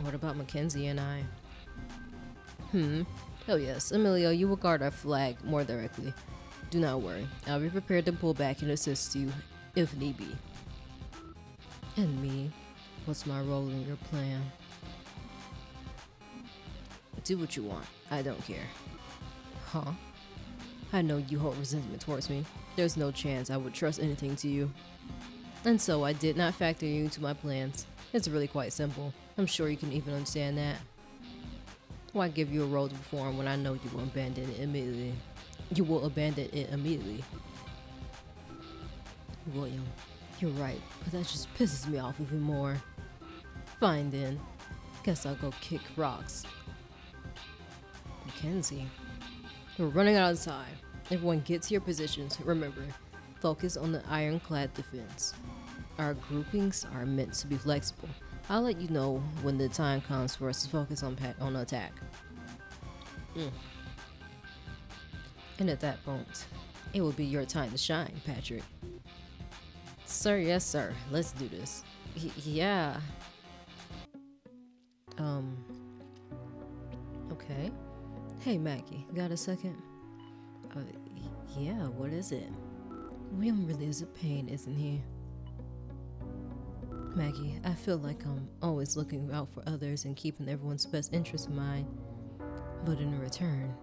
What about Mackenzie and I? Oh yes, Emilio, you will guard our flag more directly. Do not worry, I'll be prepared to pull back and assist you, if need be. And me, what's my role in your plan? Do what you want, I don't care. Huh? I know you hold resentment towards me. There's no chance I would trust anything to you. And so I did not factor you into my plans. It's really quite simple. I'm sure you can even understand that. Why give you a role to perform when I know you will abandon it immediately? William, you're right, but that just pisses me off even more. Fine then. Guess I'll go kick rocks. Mackenzie, we're running out of time. Everyone get to your positions. Remember, focus on the ironclad defense. Our groupings are meant to be flexible. I'll let you know when the time comes for us to focus on attack. And at that point, it will be your time to shine, Patrick. Sir, yes sir, let's do this. Yeah. Okay. Hey Maggie, got a second? Yeah, what is it? William really is a pain, isn't he? Maggie, I feel like I'm always looking out for others and keeping everyone's best interest in mind. But in return,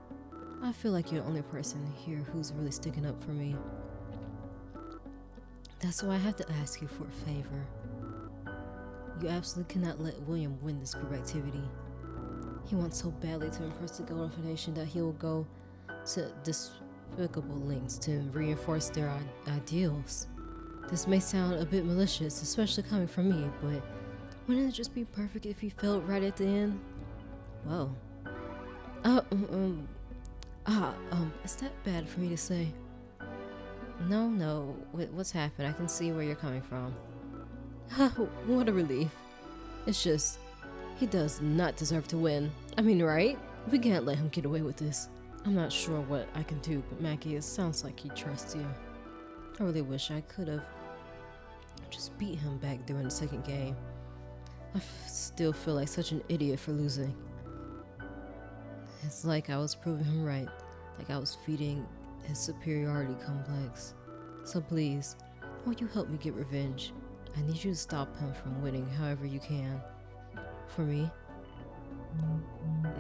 I feel like you're the only person here who's really sticking up for me. That's why I have to ask you for a favor. You absolutely cannot let William win this group activity. He wants so badly to impress the Golden Foundation that he will go to despicable lengths to reinforce their ideals. This may sound a bit malicious, especially coming from me, but wouldn't it just be perfect if he felt right at the end? Whoa. Is that bad for me to say? No, what's happened? I can see where you're coming from. What a relief. It's just, he does not deserve to win. I mean, right? We can't let him get away with this. I'm not sure what I can do, but Mackie, it sounds like he trusts you. I really wish I could have just beat him back during the second game. I still feel like such an idiot for losing. It's like I was proving him right, like I was feeding his superiority complex. So please, won't you help me get revenge? I need you to stop him from winning however you can. For me.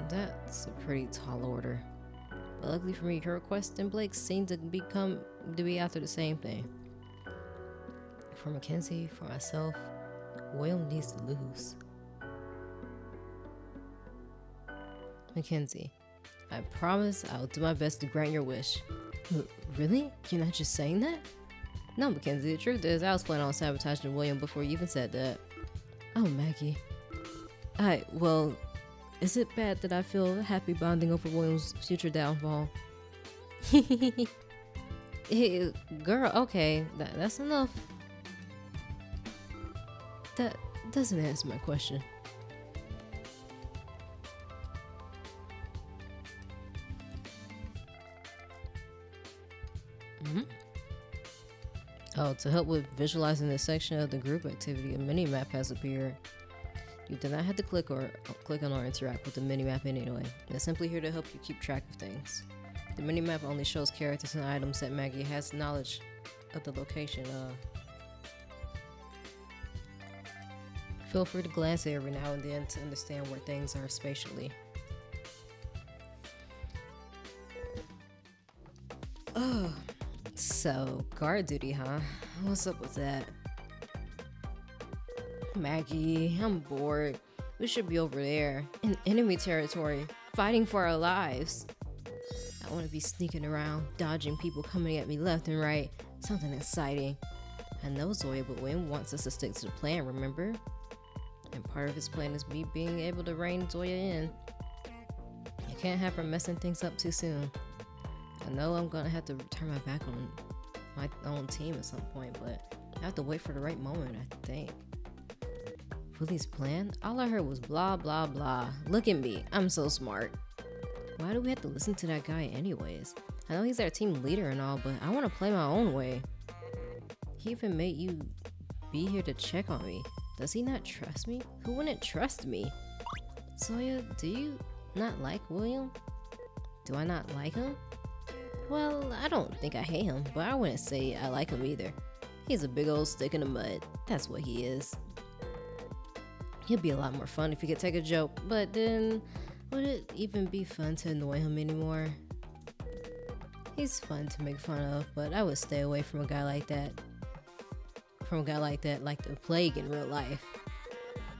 That's a pretty tall order. But luckily for me, her request and Blake seem to be after the same thing. For Mackenzie, for myself, William needs to lose. Mackenzie, I promise I'll do my best to grant your wish. Really? You're not just saying that? No, Mackenzie, the truth is I was planning on sabotaging William before you even said that. Oh, Maggie. Well, is it bad that I feel happy bonding over William's future downfall? Hey, girl, okay, that's enough. That doesn't answer my question. Oh, to help with visualizing this section of the group activity, a mini-map has appeared. You do not have to click on or interact with the mini-map anyway. It's simply here to help you keep track of things. The mini-map only shows characters and items that Maggie has knowledge of the location of. Feel free to glance at it every now and then to understand where things are spatially. Oh, so guard duty, huh? What's up with that? Maggie, I'm bored. We should be over there, in enemy territory, fighting for our lives. I want to be sneaking around, dodging people coming at me left and right. Something exciting. I know Zoya, but Wayne wants us to stick to the plan, remember? And part of his plan is me being able to rein Zoya in. I can't have her messing things up too soon. I know I'm gonna have to turn my back on my own team at some point, but I have to wait for the right moment, I think. Willie's plan? All I heard was blah blah blah. Look at me, I'm so smart. Why do we have to listen to that guy anyways? I know he's our team leader and all, but I want to play my own way. He even made you be here to check on me. Does he not trust me? Who wouldn't trust me? Zoya, do you not like William? Do I not like him? Well, I don't think I hate him, but I wouldn't say I like him either. He's a big old stick in the mud. That's what he is. He'd be a lot more fun if he could take a joke, but then would it even be fun to annoy him anymore? He's fun to make fun of, but I would stay away from a guy like that. Like the plague in real life.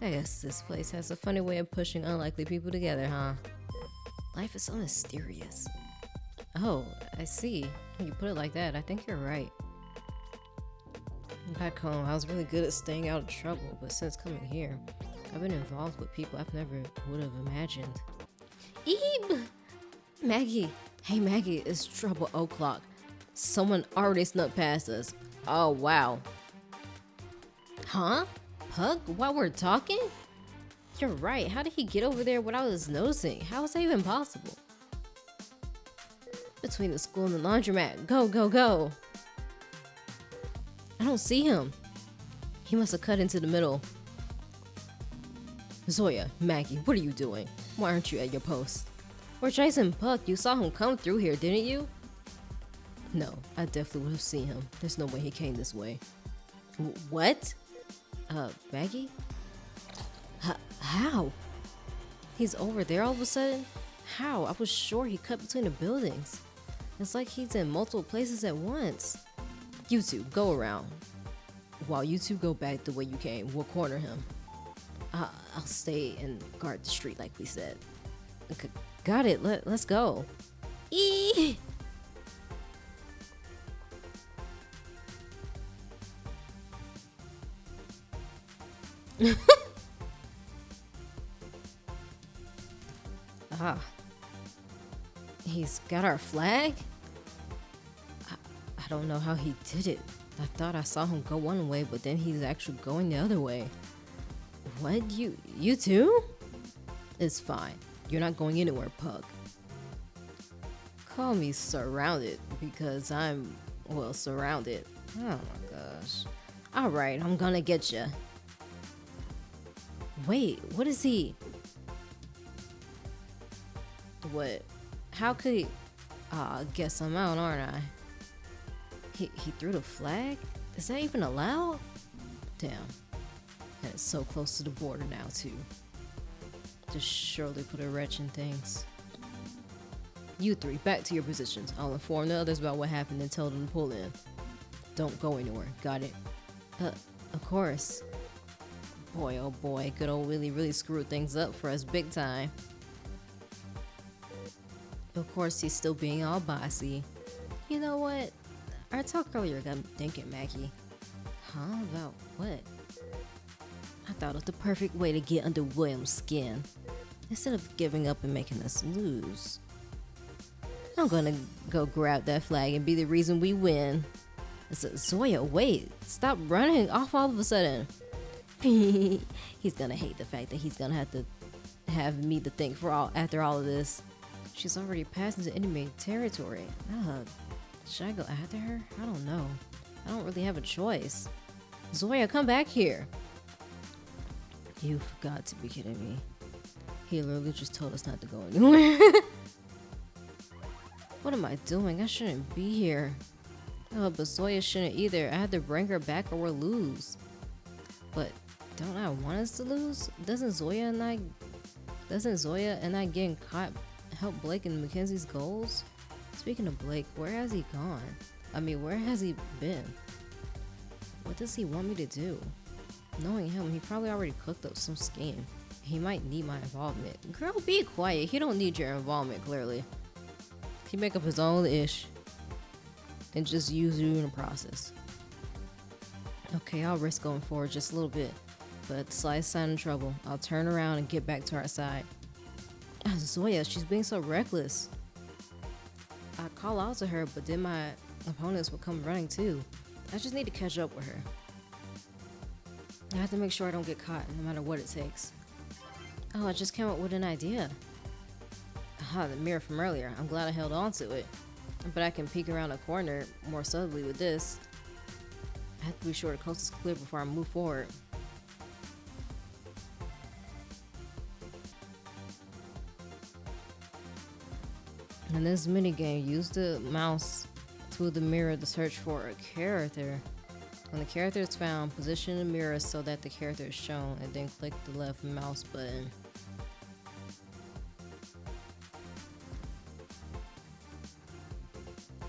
I guess this place has a funny way of pushing unlikely people together, huh? Life is so mysterious. Oh, I see. When you put it like that, I think you're right. Back home, I was really good at staying out of trouble, but since coming here, I've been involved with people I've never would have imagined. Ebe! Maggie, Hey Maggie, it's trouble o'clock. Someone already snuck past us. Oh wow. Huh? Pug, while we're talking? You're right. How did he get over there without us noticing? How is that even possible? Between the school and the laundromat. Go, go, go. I don't see him. He must have cut into the middle. Zoya, Maggie, what are you doing? Why aren't you at your post? We're chasing Puck. You saw him come through here, didn't you? No, I definitely would have seen him. There's no way he came this way. What? Maggie? How? He's over there all of a sudden? How? I was sure he cut between the buildings. It's like he's in multiple places at once. You two, go around. While you two go back the way you came, we'll corner him. I'll stay and guard the street like we said. Okay, got it, let's go. Eee! Ah. He's got our flag? I don't know how he did it. I thought I saw him go one way, but then he's actually going the other way. What? You too? It's fine. You're not going anywhere, Pug. Call me surrounded because I'm, well, surrounded. Oh my gosh. Alright, I'm gonna get you. Wait, what is he? What? How could he? I guess I'm out, aren't I? He threw the flag? Is that even allowed? Damn. And it's so close to the border now, too. Just surely put a wretch in things. You three, back to your positions. I'll inform the others about what happened and tell them to pull in. Don't go anywhere. Got it? Of course. Boy, oh boy, good old Willie really screwed things up for us big time. Of course, he's still being all bossy. You know what? Our talk earlier got me thinking, Maggie. Huh? About what? I thought it was the perfect way to get under William's skin. Instead of giving up and making us lose. I'm gonna go grab that flag and be the reason we win. It's Zoya, wait. Stop running off all of a sudden. He's gonna hate the fact that he's gonna have to have me to think after all of this. She's already passed into enemy territory. Should I go after her? I don't know. I don't really have a choice. Zoya, come back here. You've got to be kidding me. He literally just told us not to go anywhere. What am I doing? I shouldn't be here. Oh, but Zoya shouldn't either. I had to bring her back or we'll lose. But don't I want us to lose? Doesn't Zoya and I getting caught help Blake and Mackenzie's goals? Speaking of Blake, where has he gone? I mean, where has he been? What does he want me to do? Knowing him, he probably already cooked up some scheme. He might need my involvement. Girl, be quiet. He don't need your involvement, clearly. He make up his own ish and just use you in the process. Okay, I'll risk going forward just a little bit, but at the slightest sign of trouble, I'll turn around and get back to our side. Zoya, she's being so reckless. I call out to her, but then my opponents will come running too. I just need to catch up with her. I have to make sure I don't get caught, no matter what it takes. Oh, I just came up with an idea. Aha, the mirror from earlier. I'm glad I held on to it. But I can peek around a corner more subtly with this. I have to be sure the coast is clear before I move forward. In this minigame, use the mouse to the mirror to search for a character. When the character is found, position the mirror so that the character is shown, and then click the left mouse button.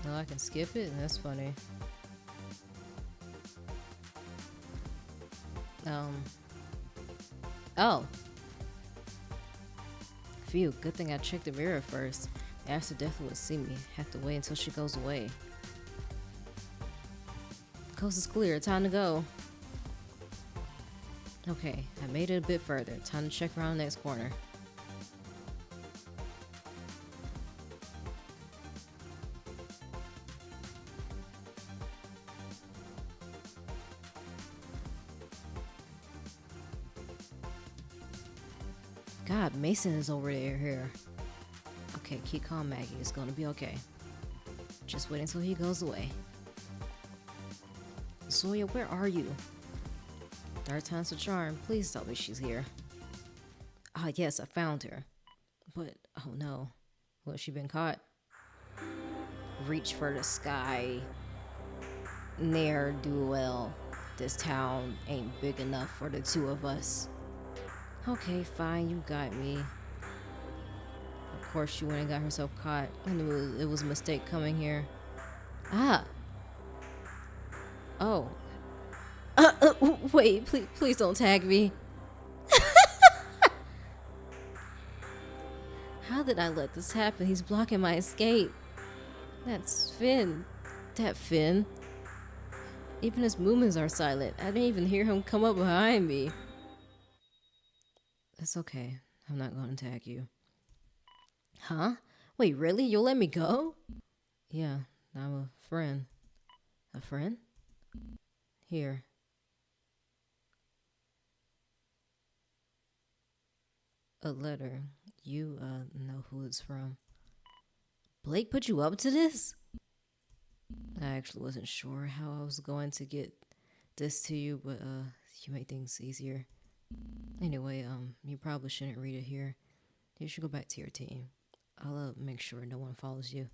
Oh, I can skip it? That's funny. Oh. Phew, good thing I checked the mirror first. Aster definitely would see me. Have to wait until she goes away. Coast is clear. Time to go. Okay, I made it a bit further. Time to check around the next corner. God, Mason is over there here. Okay, keep calm, Maggie. It's gonna be okay. Just wait until he goes away. Zoya, where are you? Third time's a charm. Please tell me she's here. Ah, yes, I found her. But, oh no. Well, she been caught? Reach for the sky. Ne'er do well. This town ain't big enough for the two of us. Okay, fine, you got me. Of course, she went and got herself caught. I knew it was a mistake coming here. Ah! Oh. Wait, please don't tag me. How did I let this happen? He's blocking my escape. That's Finn. That Finn. Even his movements are silent. I didn't even hear him come up behind me. It's okay. I'm not going to tag you. Huh? Wait, really? You'll let me go? Yeah, I'm a friend. A friend? Here. A letter. You, know who it's from. Blake put you up to this? I actually wasn't sure how I was going to get this to you, but, you make things easier. Anyway, you probably shouldn't read it here. You should go back to your team. I'll, make sure no one follows you.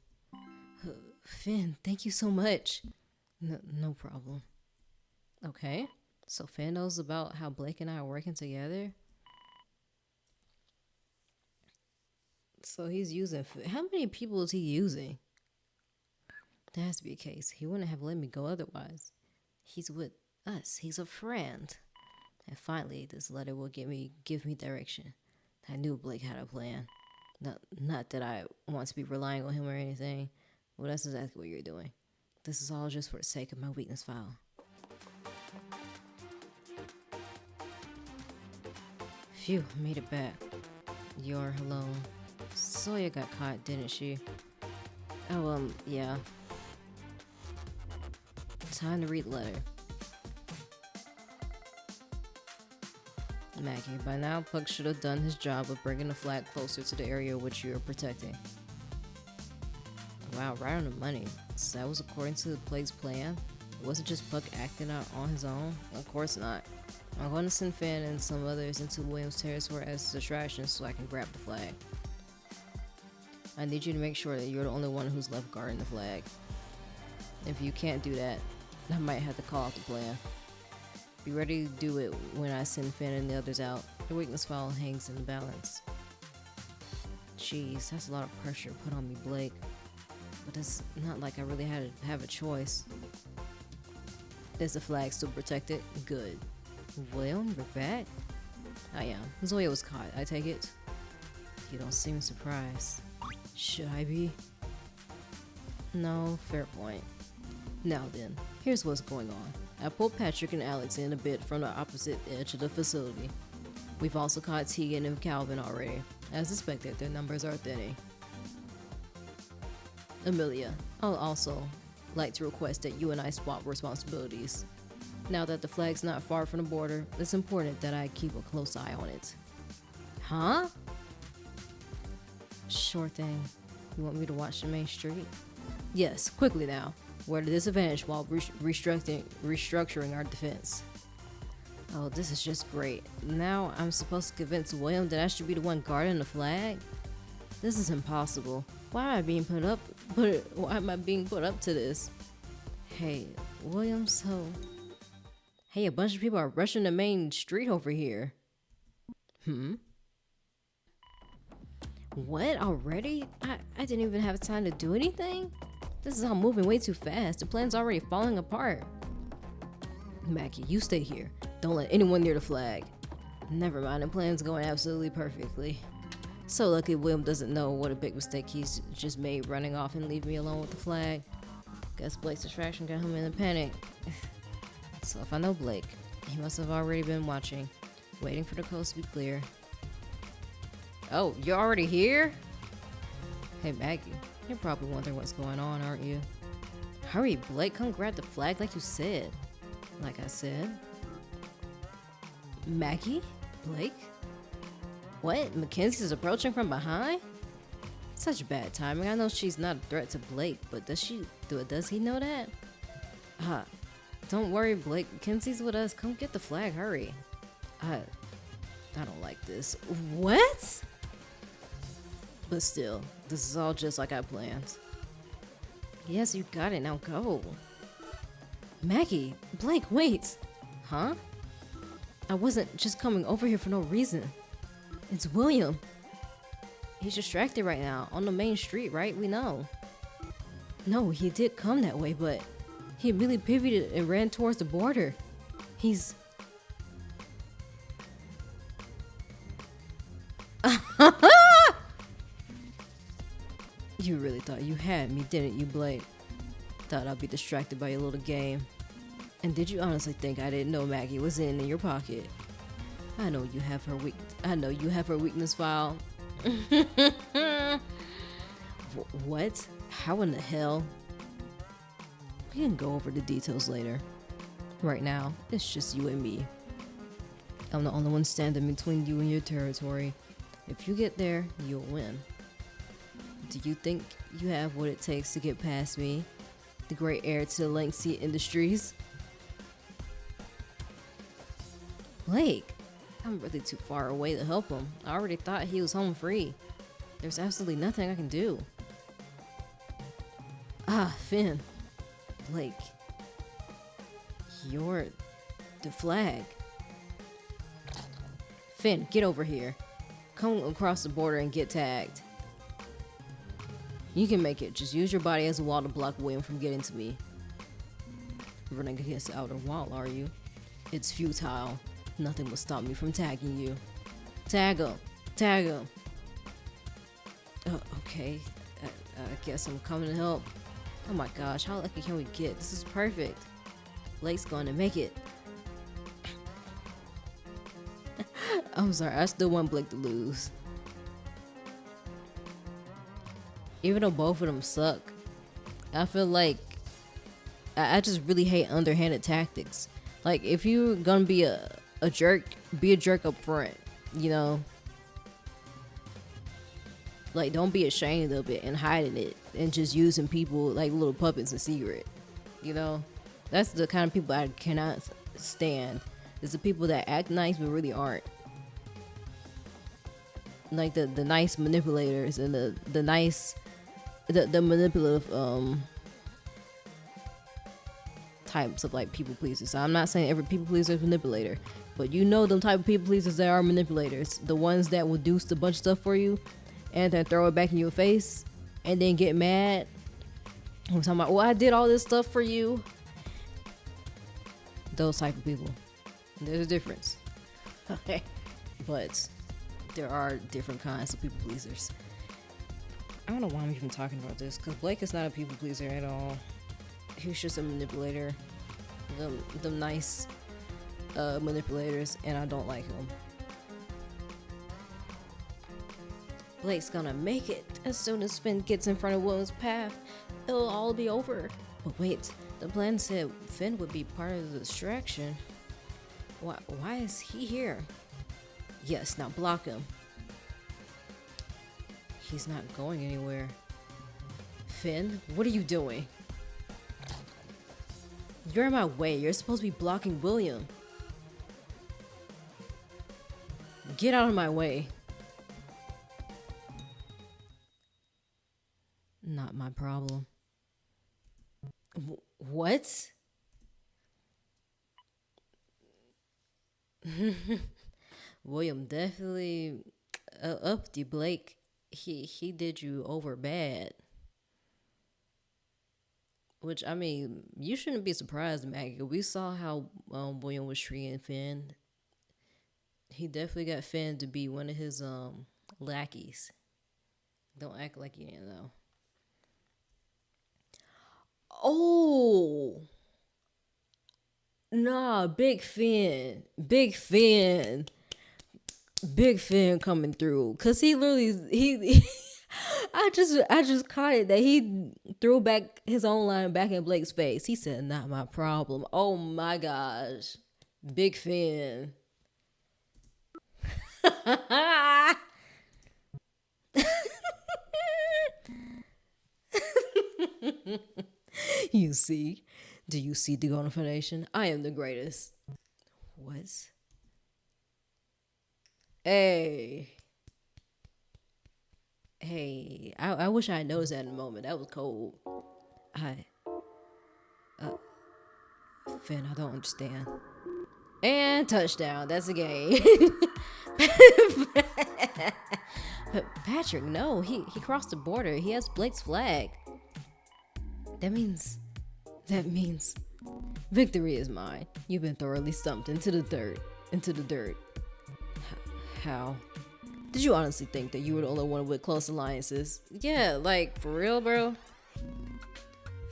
Finn, thank you so much. No problem. Okay, so Finn knows about how Blake and I are working together? So he's using... How many people is he using? There has to be a case. He wouldn't have let me go otherwise. He's with us. He's a friend. And finally, this letter will give me direction. I knew Blake had a plan. Not that I want to be relying on him or anything. Well, that's exactly what you're doing. This is all just for the sake of my weakness file. Phew, made it back. You're alone. Zoya got caught, didn't she? Oh, yeah. Time to read the letter. Maggie, by now Puck should have done his job of bringing the flag closer to the area which you are protecting. Wow, right on the money. So that was according to the Plague's plan? It wasn't just Puck acting out on his own? Of course not. I'm going to send Finn and some others into Williams' territory as distractions so I can grab the flag. I need you to make sure that you're the only one who's left guarding the flag. If you can't do that, I might have to call off the plan. Be ready to do it when I send Finn and the others out. The weakness file hangs in the balance. Jeez, that's a lot of pressure put on me, Blake. But it's not like I really had to have a choice. Is the flag still protected? Good. William, you're back? I am. Zoya was caught, I take it? You don't seem surprised. Should I be? No, fair point. Now then, here's what's going on. I pulled Patrick and Alex in a bit from the opposite edge of the facility. We've also caught Tegan and Calvin already. As expected, their numbers are thinning. Amelia, I'll also like to request that you and I swap responsibilities. Now that the flag's not far from the border, it's important that I keep a close eye on it. Huh? Sure thing. You want me to watch the main street? Yes, quickly now. We're at a disadvantage while restructuring our defense. Oh, this is just great. Now I'm supposed to convince William that I should be the one guarding the flag? This is impossible. Why am I being put up to this? Hey, William, so... Hey, a bunch of people are rushing the main street over here. What? Already? I didn't even have time to do anything? This is all moving way too fast. The plan's already falling apart. Mackie, you stay here. Don't let anyone near the flag. Never mind, the plan's going absolutely perfectly. So lucky William doesn't know what a big mistake he's just made running off and leaving me alone with the flag. Guess Blake's distraction got him in a panic. So if I know Blake, he must have already been watching, waiting for the coast to be clear. Oh, you're already here? Hey Maggie, you're probably wondering what's going on, aren't you? Hurry, Blake, come grab the flag like you said. Like I said. Maggie? Blake? What? Mackenzie's approaching from behind? Such bad timing. I know she's not a threat to Blake, but does he know that? Don't worry, Blake. Mackenzie's with us. Come get the flag. Hurry. I don't like this. What? But still, this is all just like I planned. Yes, you got it. Now go. Maggie, Blake, wait. Huh? I wasn't just coming over here for no reason. It's William. He's distracted right now on the main street, right? We know. No, he did come that way, but he immediately pivoted and ran towards the border. He's... You really thought you had me, didn't you, Blake? Thought I'd be distracted by your little game. And did you honestly think I didn't know Maggie was in your pocket? I know you have her weakness file. What? How in the hell? We can go over the details later. Right now, it's just you and me. I'm the only one standing between you and your territory. If you get there, you'll win. Do you think you have what it takes to get past me, the great heir to the Lanksea Industries? Blake, I'm really too far away to help him. I already thought he was home free. There's absolutely nothing I can do. Finn. Blake. You're the flag. Finn, get over here. Come across the border and get tagged. You can make it. Just use your body as a wall to block William from getting to me. Running against the outer wall, are you? It's futile. Nothing will stop me from tagging you. Tag him. Tag him. Okay. I guess I'm coming to help. Oh my gosh, how lucky can we get? This is perfect. Blake's going to make it. I'm sorry, I still want Blake to lose. Even though both of them suck, I feel like I just really hate underhanded tactics. Like, if you're gonna be a jerk, be a jerk up front, you know? Like, don't be ashamed of it and hiding it and just using people like little puppets in secret, you know? That's the kind of people I cannot stand. It's the people that act nice but really aren't. Like the nice manipulators and the nice... The manipulative types of like people pleasers. So I'm not saying every people pleaser is a manipulator, but you know them type of people pleasers that are manipulators. The ones that will do a bunch of stuff for you and then throw it back in your face and then get mad. I'm talking about, well, I did all this stuff for you. Those type of people. There's a difference. Okay. But there are different kinds of people pleasers. I don't know why I'm even talking about this, because Blake is not a people pleaser at all. He's just a manipulator. The nice manipulators, and I don't like him. Blake's gonna make it. As soon as Finn gets in front of William's path, it'll all be over. But wait, the plan said Finn would be part of the distraction. Why is he here? Yes, now block him. He's not going anywhere. Finn, what are you doing? You're in my way. You're supposed to be blocking William. Get out of my way. Not my problem. What? William definitely upped you, Blake. He did you over bad. Which, I mean, you shouldn't be surprised, Maggie. We saw how William was treating Finn. He definitely got Finn to be one of his lackeys. Don't act like you didn't know. Oh! Nah, Big Finn. Big Finn. Big Finn coming through. Cause he literally I just caught it that he threw back his own line back in Blake's face. He said, "Not my problem." Oh my gosh. Big Finn. You see? Do you see the golden foundation? I am the greatest. What? Hey. Hey. I wish I had noticed that in a moment. That was cold. I. Finn, I don't understand. And touchdown. That's a game. Patrick, no. He crossed the border. He has Blake's flag. That means. That means. Victory is mine. You've been thoroughly stumped into the dirt. Into the dirt. How? Did you honestly think that you were the only one with close alliances? Yeah, like, for real, bro?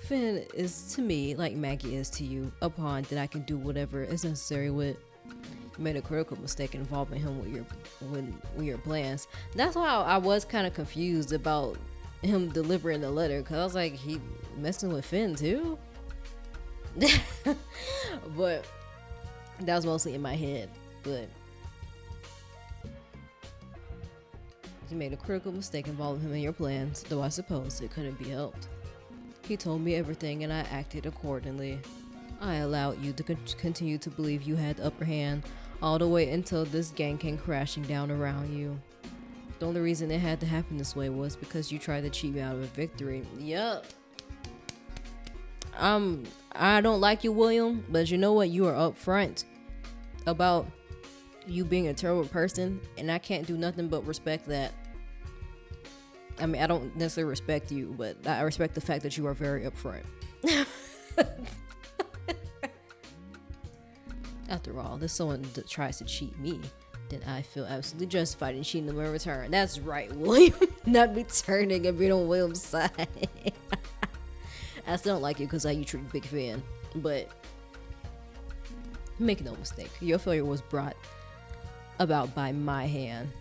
Finn is to me like Maggie is to you, a pawn that I can do whatever is necessary with. You made a critical mistake involving him with your plans. That's why I was kind of confused about him delivering the letter, because I was like, he messing with Finn too? But that was mostly in my head. But you made a critical mistake involving him in your plans, though I suppose it couldn't be helped. He told me everything and I acted accordingly. I allowed you to continue to believe you had the upper hand all the way until this gang came crashing down around you. The only reason it had to happen this way was because you tried to cheat me out of a victory. Yup. I don't like you, William, but you know what? You are upfront about you being a terrible person, and I can't do nothing but respect that. I mean, I don't necessarily respect you, but I respect the fact that you are very upfront. After all, if someone that tries to cheat me, then I feel absolutely justified in cheating them in return. That's right, William. Not be turning and being on William's side. I still don't like you because how you treat Big Fan, but make no mistake, your failure was brought about by my hand.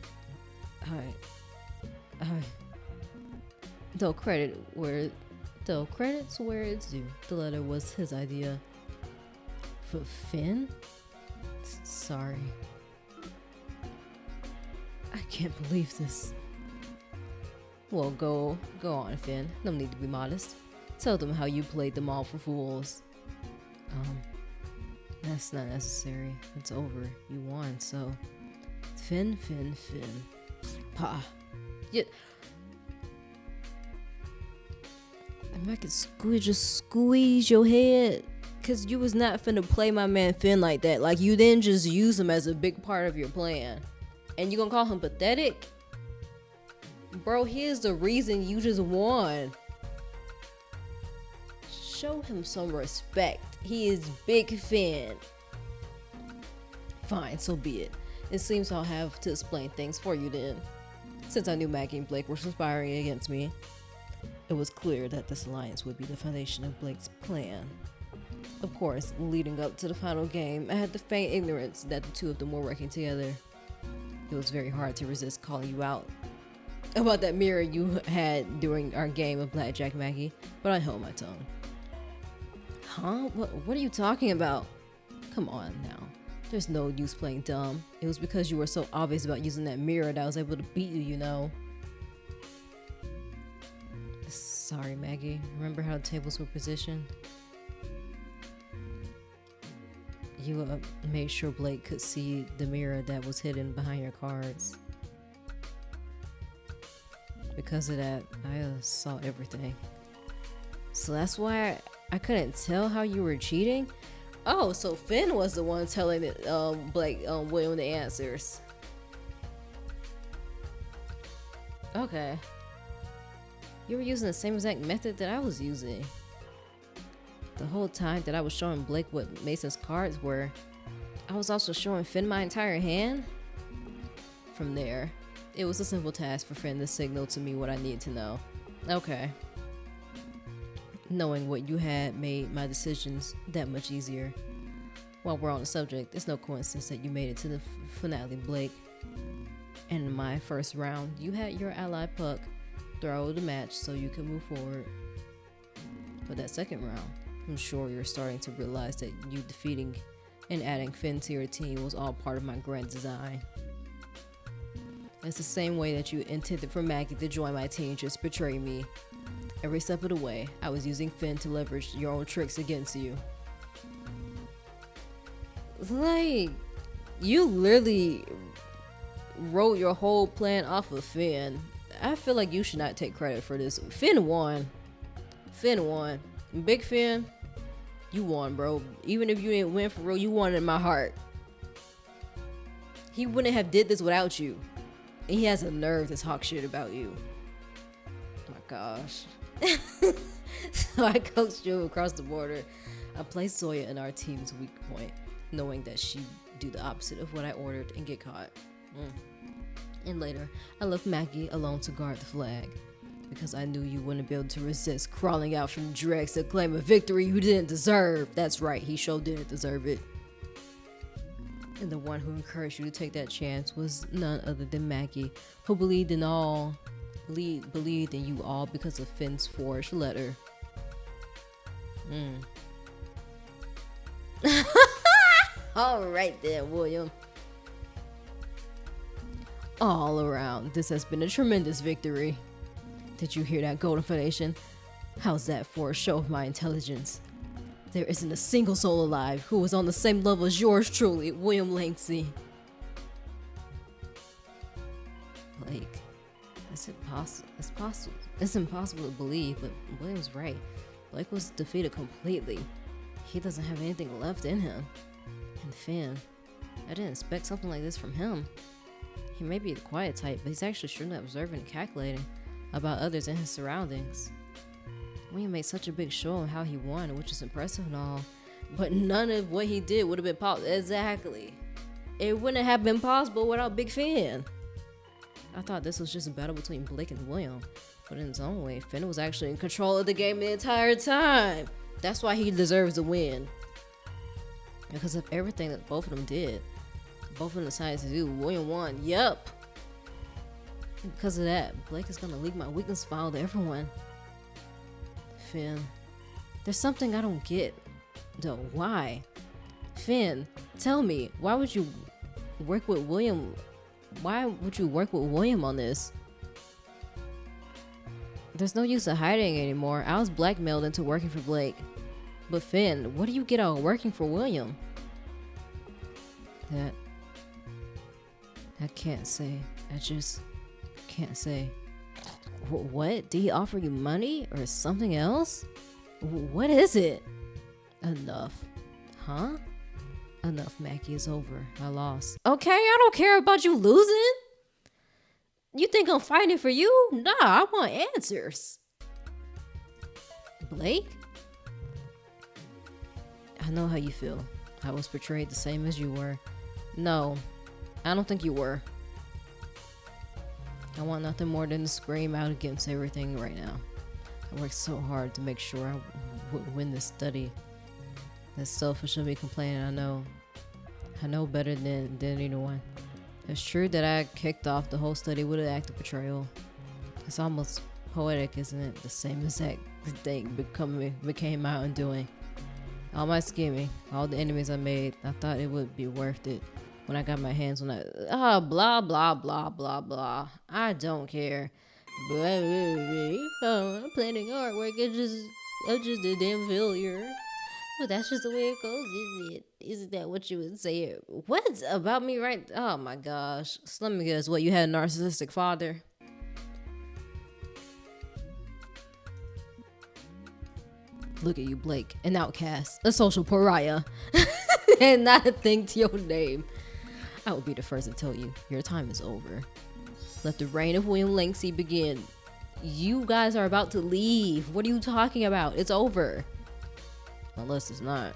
Though credit's where it's due, the letter was his idea. For Finn? Sorry. I can't believe this. Well, go on, Finn. No need to be modest. Tell them how you played them all for fools. That's not necessary. It's over. You won, so... Finn. Pa. Yeah. I could squeeze your head. Cause you was not finna play my man Finn like that. Like, you didn't just use him as a big part of your plan. And you gonna call him pathetic? Bro, here's the reason you just won. Show him some respect. He is Big Finn. Fine, so be it. It seems I'll have to explain things for you then. Since I knew Maggie and Blake were conspiring against me, it was clear that this alliance would be the foundation of Blake's plan. Of course, leading up to the final game, I had the faint ignorance that the two of them were working together. It was very hard to resist calling you out about that mirror you had during our game of Blackjack, Maggie, but I held my tongue. Huh? What are you talking about? Come on now. There's no use playing dumb. It was because you were so obvious about using that mirror that I was able to beat you, you know. Sorry, Maggie. Remember how the tables were positioned? You made sure Blake could see the mirror that was hidden behind your cards. Because of that, I saw everything. So that's why I couldn't tell how you were cheating? Oh, so Finn was the one telling Blake, William the answers. Okay. You were using the same exact method that I was using. The whole time that I was showing Blake what Mason's cards were, I was also showing Finn my entire hand. From there, it was a simple task for Finn to signal to me what I needed to know. Okay. Knowing what you had made my decisions that much easier. While we're on the subject, it's no coincidence that you made it to the finale, Blake. And in my first round, you had your ally Puck throw the match so you could move forward. But that second round, I'm sure you're starting to realize that you defeating and adding Finn to your team was all part of my grand design. It's the same way that you intended for Maggie to join my team, just betray me. Every step of the way, I was using Finn to leverage your own tricks against you. Like, you literally wrote your whole plan off of Finn. I feel like you should not take credit for this. Finn won. Finn won. Big Finn, you won, bro. Even if you didn't win for real, you won in my heart. He wouldn't have did this without you. And he has a nerve to talk shit about you. Oh my gosh. So I coached you across the border. I placed Zoya in our team's weak point, knowing that she'd do the opposite of what I ordered and get caught. And later, I left Mackie alone to guard the flag, because I knew you wouldn't be able to resist crawling out from Drex to claim a victory you didn't deserve. That's right, he sure didn't deserve it. And the one who encouraged you to take that chance was none other than Mackie, who believed in you all because of Finn's forged letter. All right then, William. All around, this has been a tremendous victory. Did you hear that, Golden Foundation? How's that for a show of my intelligence? There isn't a single soul alive who is on the same level as yours truly, William Langsy. Blake, it's impossible. It's impossible to believe, but William's right. Blake was defeated completely. He doesn't have anything left in him. And Finn, I didn't expect something like this from him. He may be the quiet type, but he's actually shrewdly observing and calculating about others and his surroundings. William made such a big show of how he won, which is impressive and all, but none of what he did would have been possible. Exactly. It wouldn't have been possible without Big Finn. I thought this was just a battle between Blake and William, but in his own way, Finn was actually in control of the game the entire time. That's why he deserves to win. Because of everything that both of them did. Both of them decided to do. William won. Yup. And because of that, Blake is gonna leak my weakness file to everyone. Finn, there's something I don't get. Though, why? Finn, tell me, why would you work with William? Why would you work with William on this? There's no use of hiding anymore. I was blackmailed into working for Blake. But Finn, what do you get out of working for William? That I can't say. I just can't say. What? Did he offer you money or something else? What is it? Enough. Huh? Enough, Mackie. Is over. I lost. Okay, I don't care about you losing. You think I'm fighting for you? Nah, I want answers. Blake? I know how you feel. I was portrayed the same as you were. No, I don't think you were. I want nothing more than to scream out against everything right now. I worked so hard to make sure I would win this study. That's selfish of me complaining, I know. I know better than anyone. It's true that I kicked off the whole study with an act of betrayal. It's almost poetic, isn't it? The same exact thing became my undoing. All my scheming, all the enemies I made, I thought it would be worth it when I got my hands on that. Blah, blah, blah, blah, blah. I don't care. I'm planning artwork. I'm just a damn failure. But that's just the way it goes, isn't it? Isn't that what you would say? What's about me right? Oh my gosh. So let me guess, what, you had a narcissistic father? Look at you, Blake, an outcast, a social pariah, and not a thing to your name. I will be the first to tell you, your time is over. Let the reign of William Langsy begin. You guys are about to leave. What are you talking about? It's over. Unless it's not.